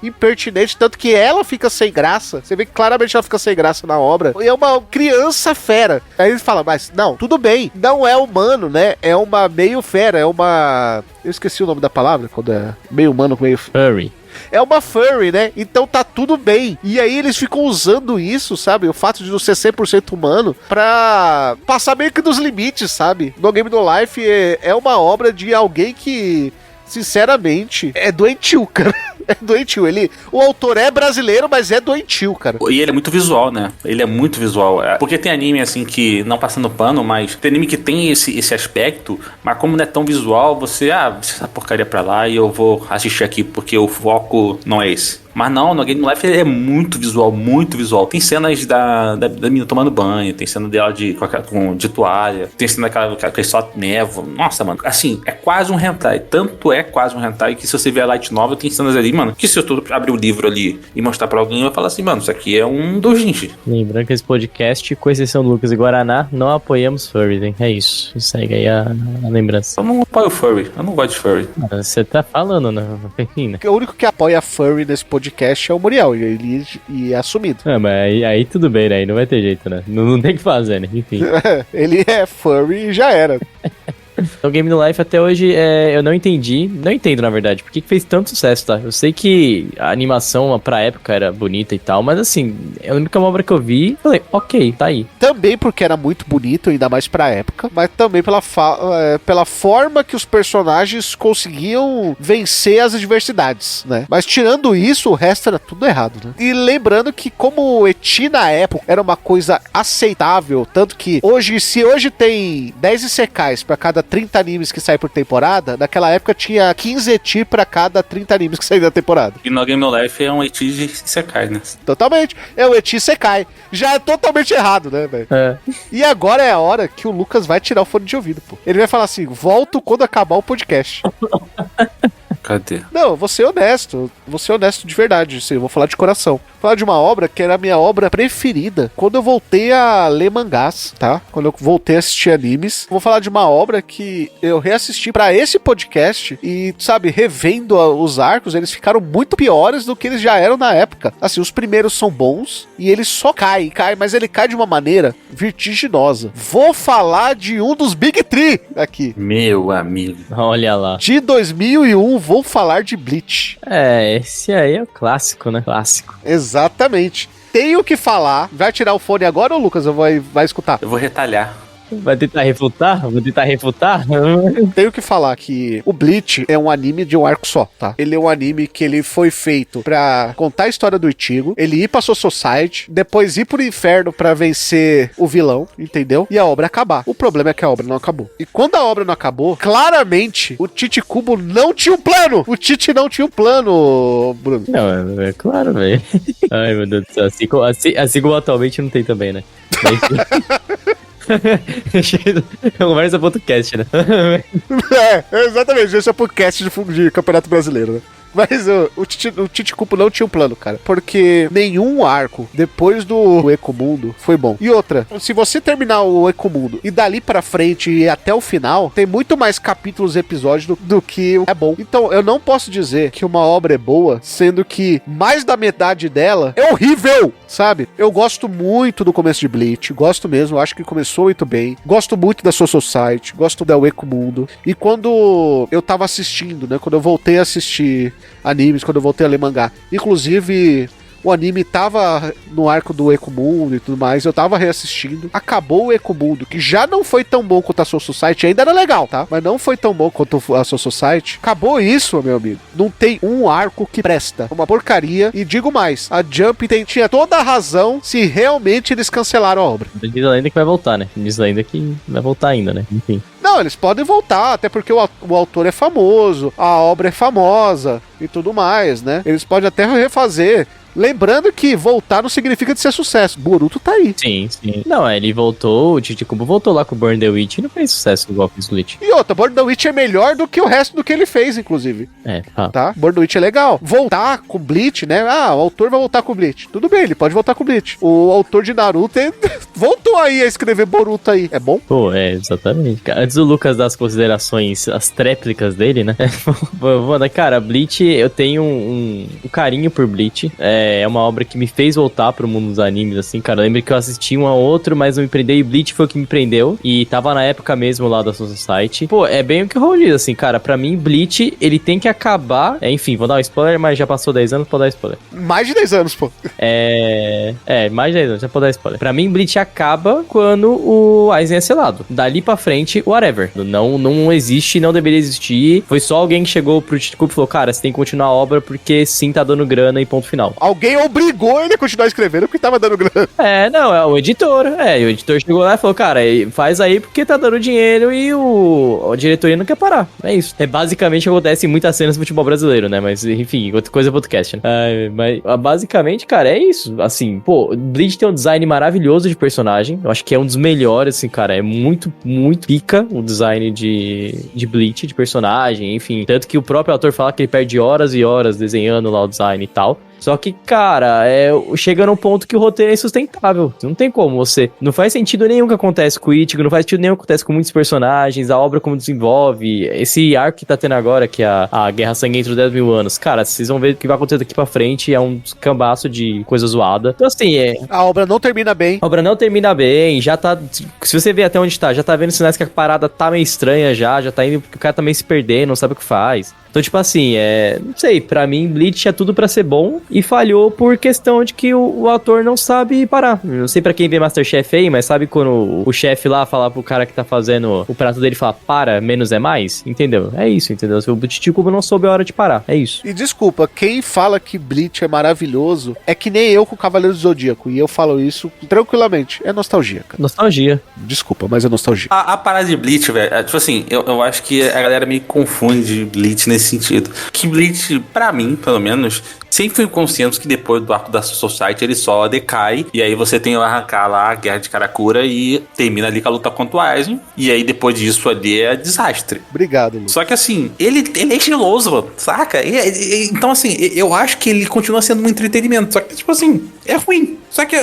impertinente, tanto que ela fica sem graça. Você vê que claramente ela fica sem graça na obra. E é uma criança fera. Aí ele fala, mas não, tudo bem, não é humano, né? É uma meio fera, é uma... Eu esqueci o nome da palavra, quando é meio humano com meio... Furry. É uma furry, né? Então tá tudo bem. E aí eles ficam usando isso, sabe? O fato de não ser 100% humano pra passar meio que dos limites, sabe? No Game No Life é uma obra de alguém que... Sinceramente, é doentio, cara. É doentio. O autor é brasileiro, mas é doentio, cara. E ele é muito visual, né? Ele é muito visual. Porque tem anime, assim, que não passando pano, mas tem anime que tem esse aspecto, mas como não é tão visual, você, essa porcaria pra lá e eu vou assistir aqui, porque o foco não é esse. Mas não, no Game Life é muito visual, muito visual. Tem cenas da menina tomando banho, tem cena dela de toalha, tem cena daquela só névoa. Nossa, mano, assim, é quase um hentai. Tanto é quase um hentai que se você ver a light novel, tem cenas ali, mano, que se eu abrir o livro ali e mostrar pra alguém, eu vou falar assim, mano, isso aqui é um doujinshi. Lembrando que esse podcast, com exceção do Lucas e Guaraná, não apoiamos furries, hein? É isso. Segue aí a lembrança. Eu não apoio furry, eu não gosto de furry. Você tá falando, né? O único que apoia furry nesse podcast é o Muriel, e é assumido. Mas aí tudo bem, né? Aí não vai ter jeito, né? Não tem o que fazer, né? Enfim. Ele é furry e já era. O Game No Life até hoje eu não entendo na verdade, por que fez tanto sucesso, tá? Eu sei que a animação pra época era bonita e tal, mas assim, eu lembro que é uma obra que eu vi, falei, ok, tá aí. Também porque era muito bonito, ainda mais pra época, mas também pela forma que os personagens conseguiam vencer as adversidades, né? Mas tirando isso, o resto era tudo errado, né? E lembrando que como o eti na época era uma coisa aceitável, tanto que se hoje tem 10 isekais pra cada 30 animes que saem por temporada, naquela época tinha 15 eti pra cada 30 animes que saíam da temporada. E no Game No Life é um eti de Isekai, né? Totalmente. É o eti Isekai. Já é totalmente errado, né, velho? É. E agora é a hora que o Lucas vai tirar o fone de ouvido, pô. Ele vai falar assim, volto quando acabar o podcast. Cadê? Não, vou ser honesto de verdade, assim, eu vou falar de coração. Vou falar de uma obra que era a minha obra preferida quando eu voltei a ler mangás, tá? Quando eu voltei a assistir animes. Vou falar de uma obra que eu reassisti pra esse podcast e, sabe, revendo os arcos, eles ficaram muito piores do que eles já eram na época. Assim, os primeiros são bons e ele só cai, mas ele cai de uma maneira vertiginosa. Vou falar de um dos Big Three aqui. Meu amigo. Olha lá. De 2001, vou falar de Bleach. Esse aí é o clássico, né? Clássico. Exatamente. Tenho que falar. Vai tirar o fone agora ou Lucas vai escutar? Eu vou retalhar. Vai tentar refutar? Vou tentar refutar? Tenho que falar que o Bleach é um anime de um arco só, tá? Ele é um anime que ele foi feito pra contar a história do Ichigo, ele ir pra sua society, depois ir pro inferno pra vencer o vilão, entendeu? E a obra acabar. O problema é que a obra não acabou. E quando a obra não acabou, claramente o Tite Kubo não tinha um plano! O Tite não tinha um plano, Bruno. Não, é claro, velho. Ai, meu Deus do céu. Assim como atualmente não tem também, né? Conversa podcast, né? Exatamente. Esse é o podcast de Campeonato Brasileiro, né? Mas o Tite Kubo não tinha um plano, cara. Porque nenhum arco depois do Ecomundo foi bom. E outra, se você terminar o Ecomundo e dali pra frente e até o final, tem muito mais capítulos e episódios do que é bom. Então, eu não posso dizer que uma obra é boa, sendo que mais da metade dela é horrível, sabe? Eu gosto muito do começo de Bleach, gosto mesmo, acho que começou muito bem. Gosto muito da Soul Society, gosto da Ecomundo. E quando eu tava assistindo, né, quando eu voltei a assistir animes, quando eu voltei a ler mangá, inclusive o anime tava no arco do Ecomundo e tudo mais, eu tava reassistindo, acabou o Ecomundo, que já não foi tão bom quanto a Soul Society, ainda era legal, tá? Mas não foi tão bom quanto a Soul Society. Acabou isso, meu amigo. Não tem um arco que presta. Uma porcaria. E digo mais, a Jump tinha toda a razão se realmente eles cancelaram a obra. Diz a lenda que vai voltar, né? Diz a lenda que vai voltar ainda, né? Enfim. Não, eles podem voltar, até porque o autor é famoso, a obra é famosa e tudo mais, né? Eles podem até refazer. Lembrando que voltar não significa de ser sucesso. Boruto tá aí. Sim. Não, ele voltou, o Tite Kubo voltou lá com o Burn the Witch e não fez sucesso igual fez o Bleach. E outra, Burn the Witch é melhor do que o resto do que ele fez, inclusive. Tá? Burn the Witch é legal. Voltar com Bleach, né? Ah, o autor vai voltar com Bleach. Tudo bem, ele pode voltar com Bleach. O autor de Naruto voltou aí a escrever Boruto aí. É bom? Pô, exatamente. Antes do Lucas dar as considerações, as tréplicas dele, né? Cara, Bleach, eu tenho um carinho por Bleach. É uma obra que me fez voltar pro mundo dos animes, assim, cara. Eu lembro que eu assisti um a outro, mas não me prendeu, e Bleach foi o que me prendeu. E tava na época mesmo lá da Soul Society. Pô, é bem o que o Raul diz, assim, cara. Pra mim, Bleach, ele tem que acabar. Enfim, vou dar um spoiler, mas já passou 10 anos, pode dar spoiler. Mais de 10 anos, pô. Mais de 10 anos, já pode dar spoiler. Pra mim, Bleach acaba quando o Aizen é selado. Dali pra frente, whatever. Não existe, não deveria existir. Foi só alguém que chegou pro Tite Kubo e falou, cara, você tem que continuar a obra porque sim, tá dando grana e ponto final. Alguém obrigou ele a continuar escrevendo porque tava dando grana. É o editor. O editor chegou lá e falou, cara, faz aí porque tá dando dinheiro e a diretoria não quer parar. É isso. É basicamente o que acontece em muitas cenas do futebol brasileiro, né? Mas, enfim, outra coisa é podcast, né? Mas, basicamente, cara, é isso. Assim, pô, Bleach tem um design maravilhoso de personagem. Eu acho que é um dos melhores, assim, cara. É muito, muito pica o design de Bleach, de personagem, enfim. Tanto que o próprio autor fala que ele perde horas e horas desenhando lá o design e tal. Só que, cara, chega num ponto que o roteiro é insustentável. Não tem como você... Não faz sentido nenhum que acontece com o Ichigo, não faz sentido nenhum que acontece com muitos personagens, a obra como desenvolve, esse arco que tá tendo agora, que é a Guerra Sanguínea entre os 10 mil anos. Cara, vocês vão ver o que vai acontecer daqui pra frente, é um cambaço de coisa zoada. Então, assim, a obra não termina bem. A obra não termina bem, já tá... Se você ver até onde tá, já tá vendo sinais que a parada tá meio estranha já tá indo... O cara tá meio se perdendo, não sabe o que faz. Então, tipo assim, não sei, pra mim, Bleach é tudo pra ser bom e falhou por questão de que o autor não sabe parar. Não sei pra quem vê Masterchef aí, mas sabe quando o chefe lá fala pro cara que tá fazendo o prato dele, fala, para, menos é mais? Entendeu? É isso, entendeu? O Tite Kubo não soube a hora de parar, é isso. E desculpa, quem fala que Bleach é maravilhoso é que nem eu com o Cavaleiro do Zodíaco, e eu falo isso tranquilamente, é nostalgia, cara. Nostalgia. Desculpa, mas é nostalgia. A parada de Bleach, velho, tipo assim, eu acho que a galera me confunde Bleach nesse sentido. Que Bleach, pra mim, pelo menos, sempre fui consciente que depois do arco da Society ele só decai, e aí você tem o arrancar lá a Guerra de Karakura e termina ali com a luta contra o Aizen, e aí depois disso ali é desastre. Obrigado, Lu. Só que assim, ele é estiloso, mano, saca? Então assim, eu acho que ele continua sendo um entretenimento, só que tipo assim, é ruim. Só que,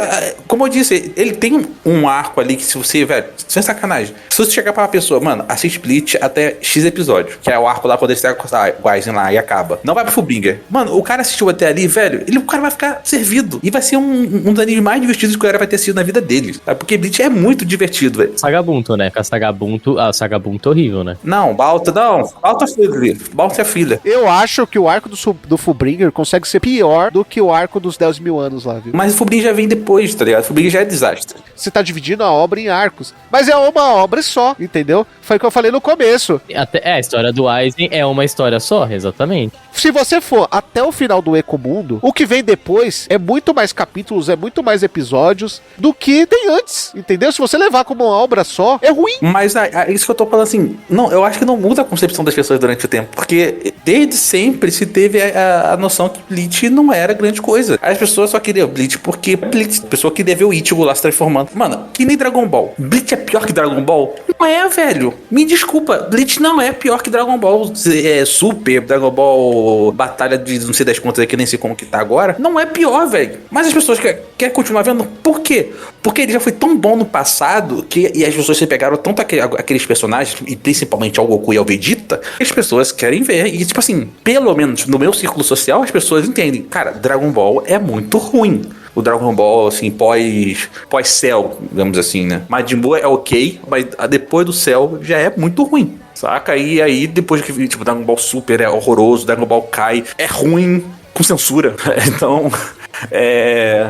como eu disse, ele tem um arco ali que se você, velho, sem sacanagem, se você chegar pra uma pessoa, mano, assiste Bleach até X episódio, que é o arco lá quando ele está com o Aizen lá e acaba. Não vai pro Fullbringer. Mano, o cara assistiu até ali, velho, o cara vai ficar servido. E vai ser um dos animes mais divertidos que o cara vai ter sido na vida dele. Sabe? Porque Bleach é muito divertido, velho. Sagabunto, né? Com a Sagabunto é horrível, né? Não, Balta é filha. Eu acho que o arco do Fullbringer consegue ser pior do que o arco dos 10 mil anos lá, viu? Mas o Fullbringer já vem depois, tá ligado? O Fullbringer já é desastre. Você tá dividindo a obra em arcos. Mas é uma obra só, entendeu? Foi o que eu falei no começo. A história do Aizen é uma história só, exatamente. Se você for até o final do Ecomundo, o que vem depois é muito mais capítulos, é muito mais episódios do que tem antes, entendeu? Se você levar como uma obra só, é ruim. Mas é isso que eu tô falando assim, não, eu acho que não muda a concepção das pessoas durante o tempo, porque desde sempre se teve a noção que Bleach não era grande coisa. As pessoas só queriam Bleach porque Bleach, pessoa que deve o Ichigo lá se transformando. Mano, que nem Dragon Ball. Bleach é pior que Dragon Ball? Não é, velho. Me desculpa, Bleach não é pior que Dragon Ball Super, Dragon Ball Batalha de não sei das contas aqui, nem sei como que tá agora. Não é pior, velho. Mas as pessoas querem continuar vendo. Por quê? Porque ele já foi tão bom no passado e as pessoas se pegaram tanto aqueles personagens, e principalmente ao Goku e ao Vegeta, que as pessoas querem ver. E tipo assim, pelo menos no meu círculo social, as pessoas entendem. Cara, Dragon Ball é muito ruim. O Dragon Ball, assim, pós-Cell, digamos assim, né? Majin Buu é ok, mas depois do Cell já é muito ruim, saca? E aí, depois que, tipo, Dragon Ball Super é horroroso, Dragon Ball Kai é ruim com censura. Então,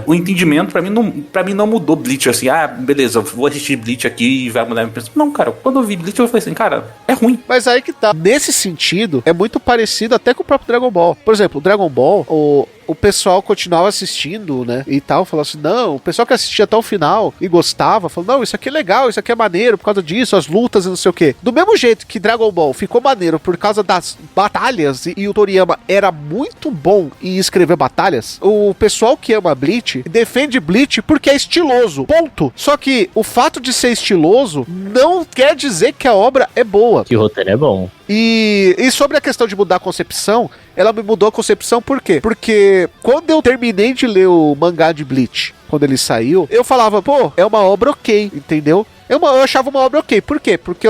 o entendimento pra mim não mudou Bleach, assim, beleza, vou assistir Bleach aqui e vai mudar minha impressão. Não, cara, quando eu vi Bleach eu falei assim, cara, é ruim. Mas aí que tá, nesse sentido, é muito parecido até com o próprio Dragon Ball. Por exemplo, o Dragon Ball, o pessoal continuava assistindo, né, e tal, falou assim, não, o pessoal que assistia até o final e gostava, falou, não, isso aqui é legal, isso aqui é maneiro por causa disso, as lutas e não sei o quê. Do mesmo jeito que Dragon Ball ficou maneiro por causa das batalhas e o Toriyama era muito bom em escrever batalhas, o pessoal que ama Bleach defende Bleach porque é estiloso, ponto. Só que o fato de ser estiloso não quer dizer que a obra é boa. Que o roteiro é bom. E sobre a questão de mudar a concepção, ela me mudou a concepção por quê? Porque quando eu terminei de ler o mangá de Bleach, quando ele saiu, eu falava, pô, é uma obra ok, entendeu? Eu achava uma obra ok. Por quê? Porque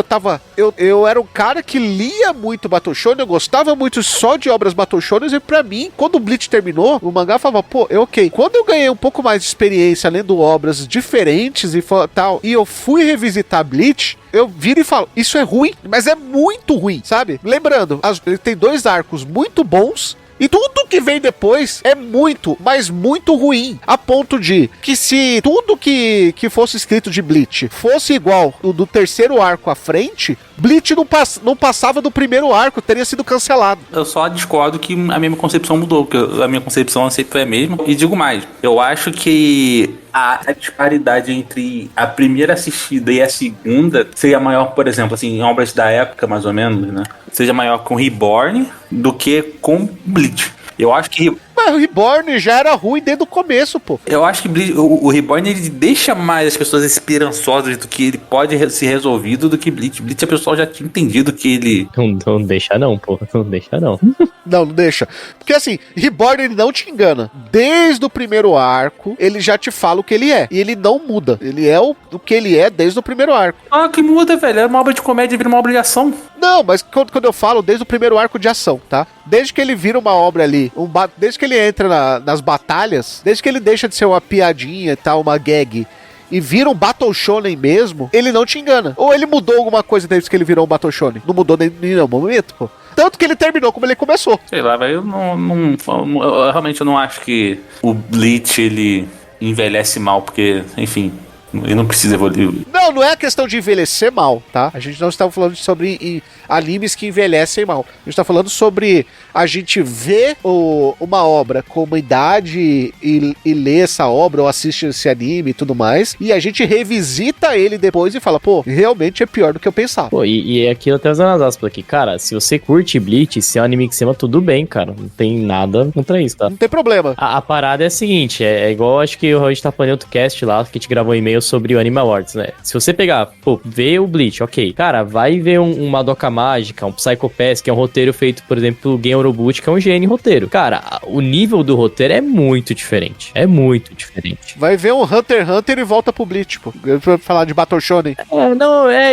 eu era um cara que lia muito Battle Shonen, eu gostava muito só de obras Battle Shonen, e pra mim, quando o Bleach terminou, o mangá falava, pô, é ok. Quando eu ganhei um pouco mais de experiência lendo obras diferentes e tal, e eu fui revisitar Bleach, eu viro e falo, isso é ruim, mas é muito ruim, sabe? Lembrando, ele tem 2 arcos muito bons, e tudo que vem depois é muito, mas muito ruim. A ponto de que se tudo que fosse escrito de Bleach fosse igual do terceiro arco à frente, Bleach não passava do primeiro arco, teria sido cancelado. Eu só discordo que a minha concepção mudou, porque a minha concepção sempre é a mesma. E digo mais, eu acho que a disparidade entre a primeira assistida e a segunda seria maior, por exemplo, assim, em obras da época, mais ou menos, né? Seja maior com Reborn do que com Bleach. Eu acho que... Mas o Reborn já era ruim desde o começo, pô. Eu acho que o Reborn, ele deixa mais as pessoas esperançosas do que ele pode ser resolvido do que Bleach. Bleach, a pessoa já tinha entendido que ele... Não deixa não, pô. Não deixa não. Não deixa. Porque assim, Reborn, ele não te engana. Desde o primeiro arco, ele já te fala o que ele é. E ele não muda. Ele é o que ele é desde o primeiro arco. Ah, que muda, velho. É uma obra de comédia, vira uma obrigação. Não, mas quando eu falo desde o primeiro arco de ação, tá? Desde que ele vira uma obra ali, desde que ele entra nas batalhas, desde que ele deixa de ser uma piadinha e tal, uma gag, e vira um Battle Shonen mesmo, ele não te engana. Ou ele mudou alguma coisa desde que ele virou um Battle Shonen? Não mudou nem nenhum momento, pô. Tanto que ele terminou como ele começou. Sei lá, velho, eu realmente não acho que o Bleach, ele envelhece mal, porque, enfim... E não precisa evoluir. Não é questão de envelhecer mal, tá? A gente não está falando sobre animes que envelhecem mal. A gente está falando sobre a gente ver uma obra com uma idade e ler essa obra ou assiste esse anime e tudo mais, e a gente revisita ele depois e fala, pô, realmente é pior do que eu pensava. Pô, e aqui eu tenho as aspas aqui, cara, se você curte Bleach, se é um anime que você ama, tudo bem, cara, não tem nada contra isso, tá? Não tem problema. A parada é a seguinte, é igual, acho que a gente tá falando outro cast lá, que a gente gravou um e-mail sobre o Anime Awards, né? Se você pegar, pô, ver o Bleach, ok, cara, vai ver um Madoka Mágica, um Psycho Pass, que é um roteiro feito, por exemplo, pelo Gen Urobuchi, que é um gênio roteiro. Cara, o nível do roteiro é muito diferente. É muito diferente. Vai ver um Hunter x Hunter e volta pro Bleach, pô. Pra falar de Battle Shonen.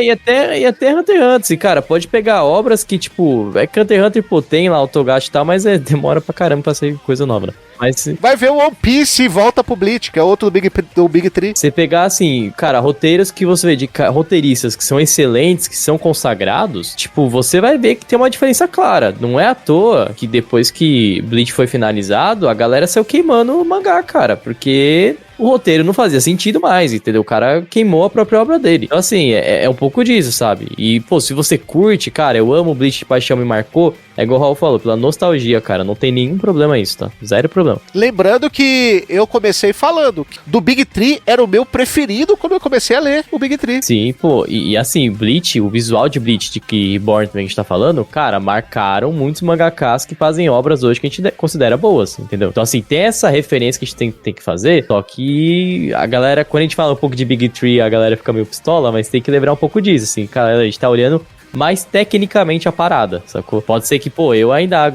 E até Hunter x Hunter, e, cara, pode pegar obras que, tipo, é que Hunter x Hunter, pô, tem lá o Togashi e tal, mas demora pra caramba pra sair coisa nova, né? Mas vai ver o One Piece e volta pro Bleach, que é outro do Big Three. Você pegar, assim, cara, roteiros que você vê de roteiristas que são excelentes, que são consagrados, tipo, você vai ver que tem uma diferença clara. Não é à toa que depois que Bleach foi finalizado, a galera saiu queimando o mangá, cara, porque o roteiro não fazia sentido mais, entendeu? O cara queimou a própria obra dele. Então, assim, é um pouco disso, sabe? E, pô, se você curte, cara, eu amo Bleach de paixão, me marcou, é igual o Raul falou, pela nostalgia, cara, não tem nenhum problema isso, tá? Zero problema. Lembrando que eu comecei falando, do Big Three era o meu preferido quando eu comecei a ler o Big Three. Sim, pô, e assim, Bleach, o visual de Bleach, de que Reborn também a gente tá falando, cara, marcaram muitos mangakas que fazem obras hoje que a gente considera boas, entendeu? Então, assim, tem essa referência que a gente tem que fazer, só que a galera, quando a gente fala um pouco de Big Three, a galera fica meio pistola, mas tem que lembrar um pouco disso, assim, cara, a gente tá olhando mais tecnicamente a parada, sacou? Pode ser que, pô, eu ainda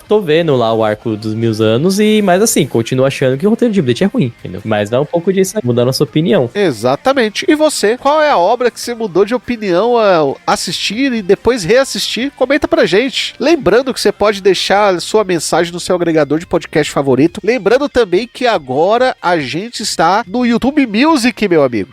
tô vendo lá o arco dos 1000 anos, mas assim, continuo achando que o roteiro de Bleach é ruim, entendeu? Mas dá um pouco disso aí, mudando a sua opinião. Exatamente. E você? Qual é a obra que você mudou de opinião ao assistir e depois reassistir? Comenta pra gente. Lembrando que você pode deixar sua mensagem no seu agregador de podcast favorito. Lembrando também que agora a gente está no YouTube Music, meu amigo.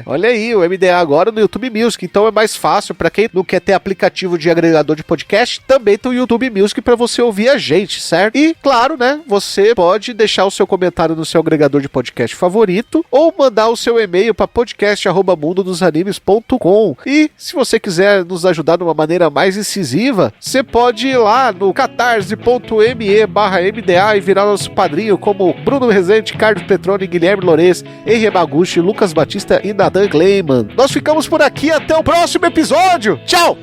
Olha aí, o MDA agora no YouTube Music, então é mais fácil pra quem não quer ter aplicativo de agregador de podcast, também tem o YouTube Music para você ouvir a gente, certo? E, claro, né, você pode deixar o seu comentário no seu agregador de podcast favorito ou mandar o seu e-mail para podcast@mundodosanimes.com. E, se você quiser nos ajudar de uma maneira mais incisiva, você pode ir lá no catarse.me/MDA e virar nosso padrinho, como Bruno Rezende, Carlos Petroni, Guilherme Lourenço, Henri Yamaguchi, Lucas Batista e Nathan Gleiman. Nós ficamos por aqui, até o próximo episódio! Tchau!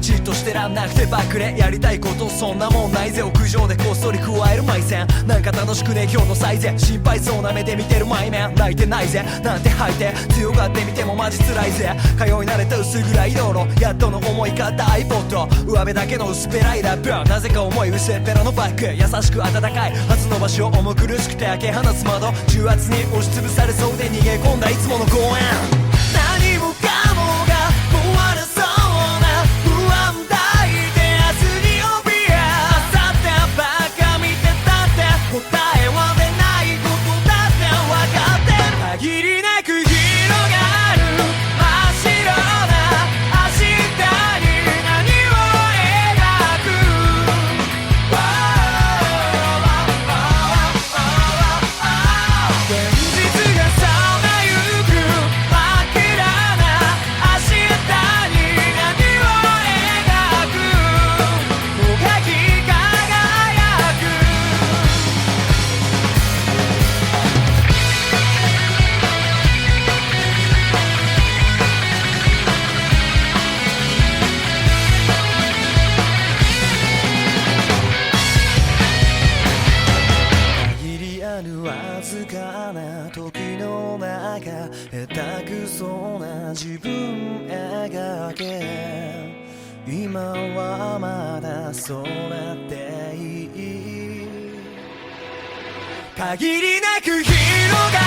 じっとしてらんなくてバックレやりたいことそんなもんないぜ屋上でこっそり加える埋線なんか楽しくね今日の最善心配そうな目で見てる前面泣いてないぜなんて吐いて強がってみてもマジ辛いぜ通い慣れた薄暗い道路やっとの思い買った iPod 上辺だけの薄っぺらいラップなぜか重い薄っぺらのバッグ優しく温かい初の場所重苦しくて開け放つ窓重圧に押しつぶされそうで逃げ込んだいつもの公園何もかもが壊れそうな不安だかな時の中下手くそな自分描け今はまだそうなっていい限りなく広が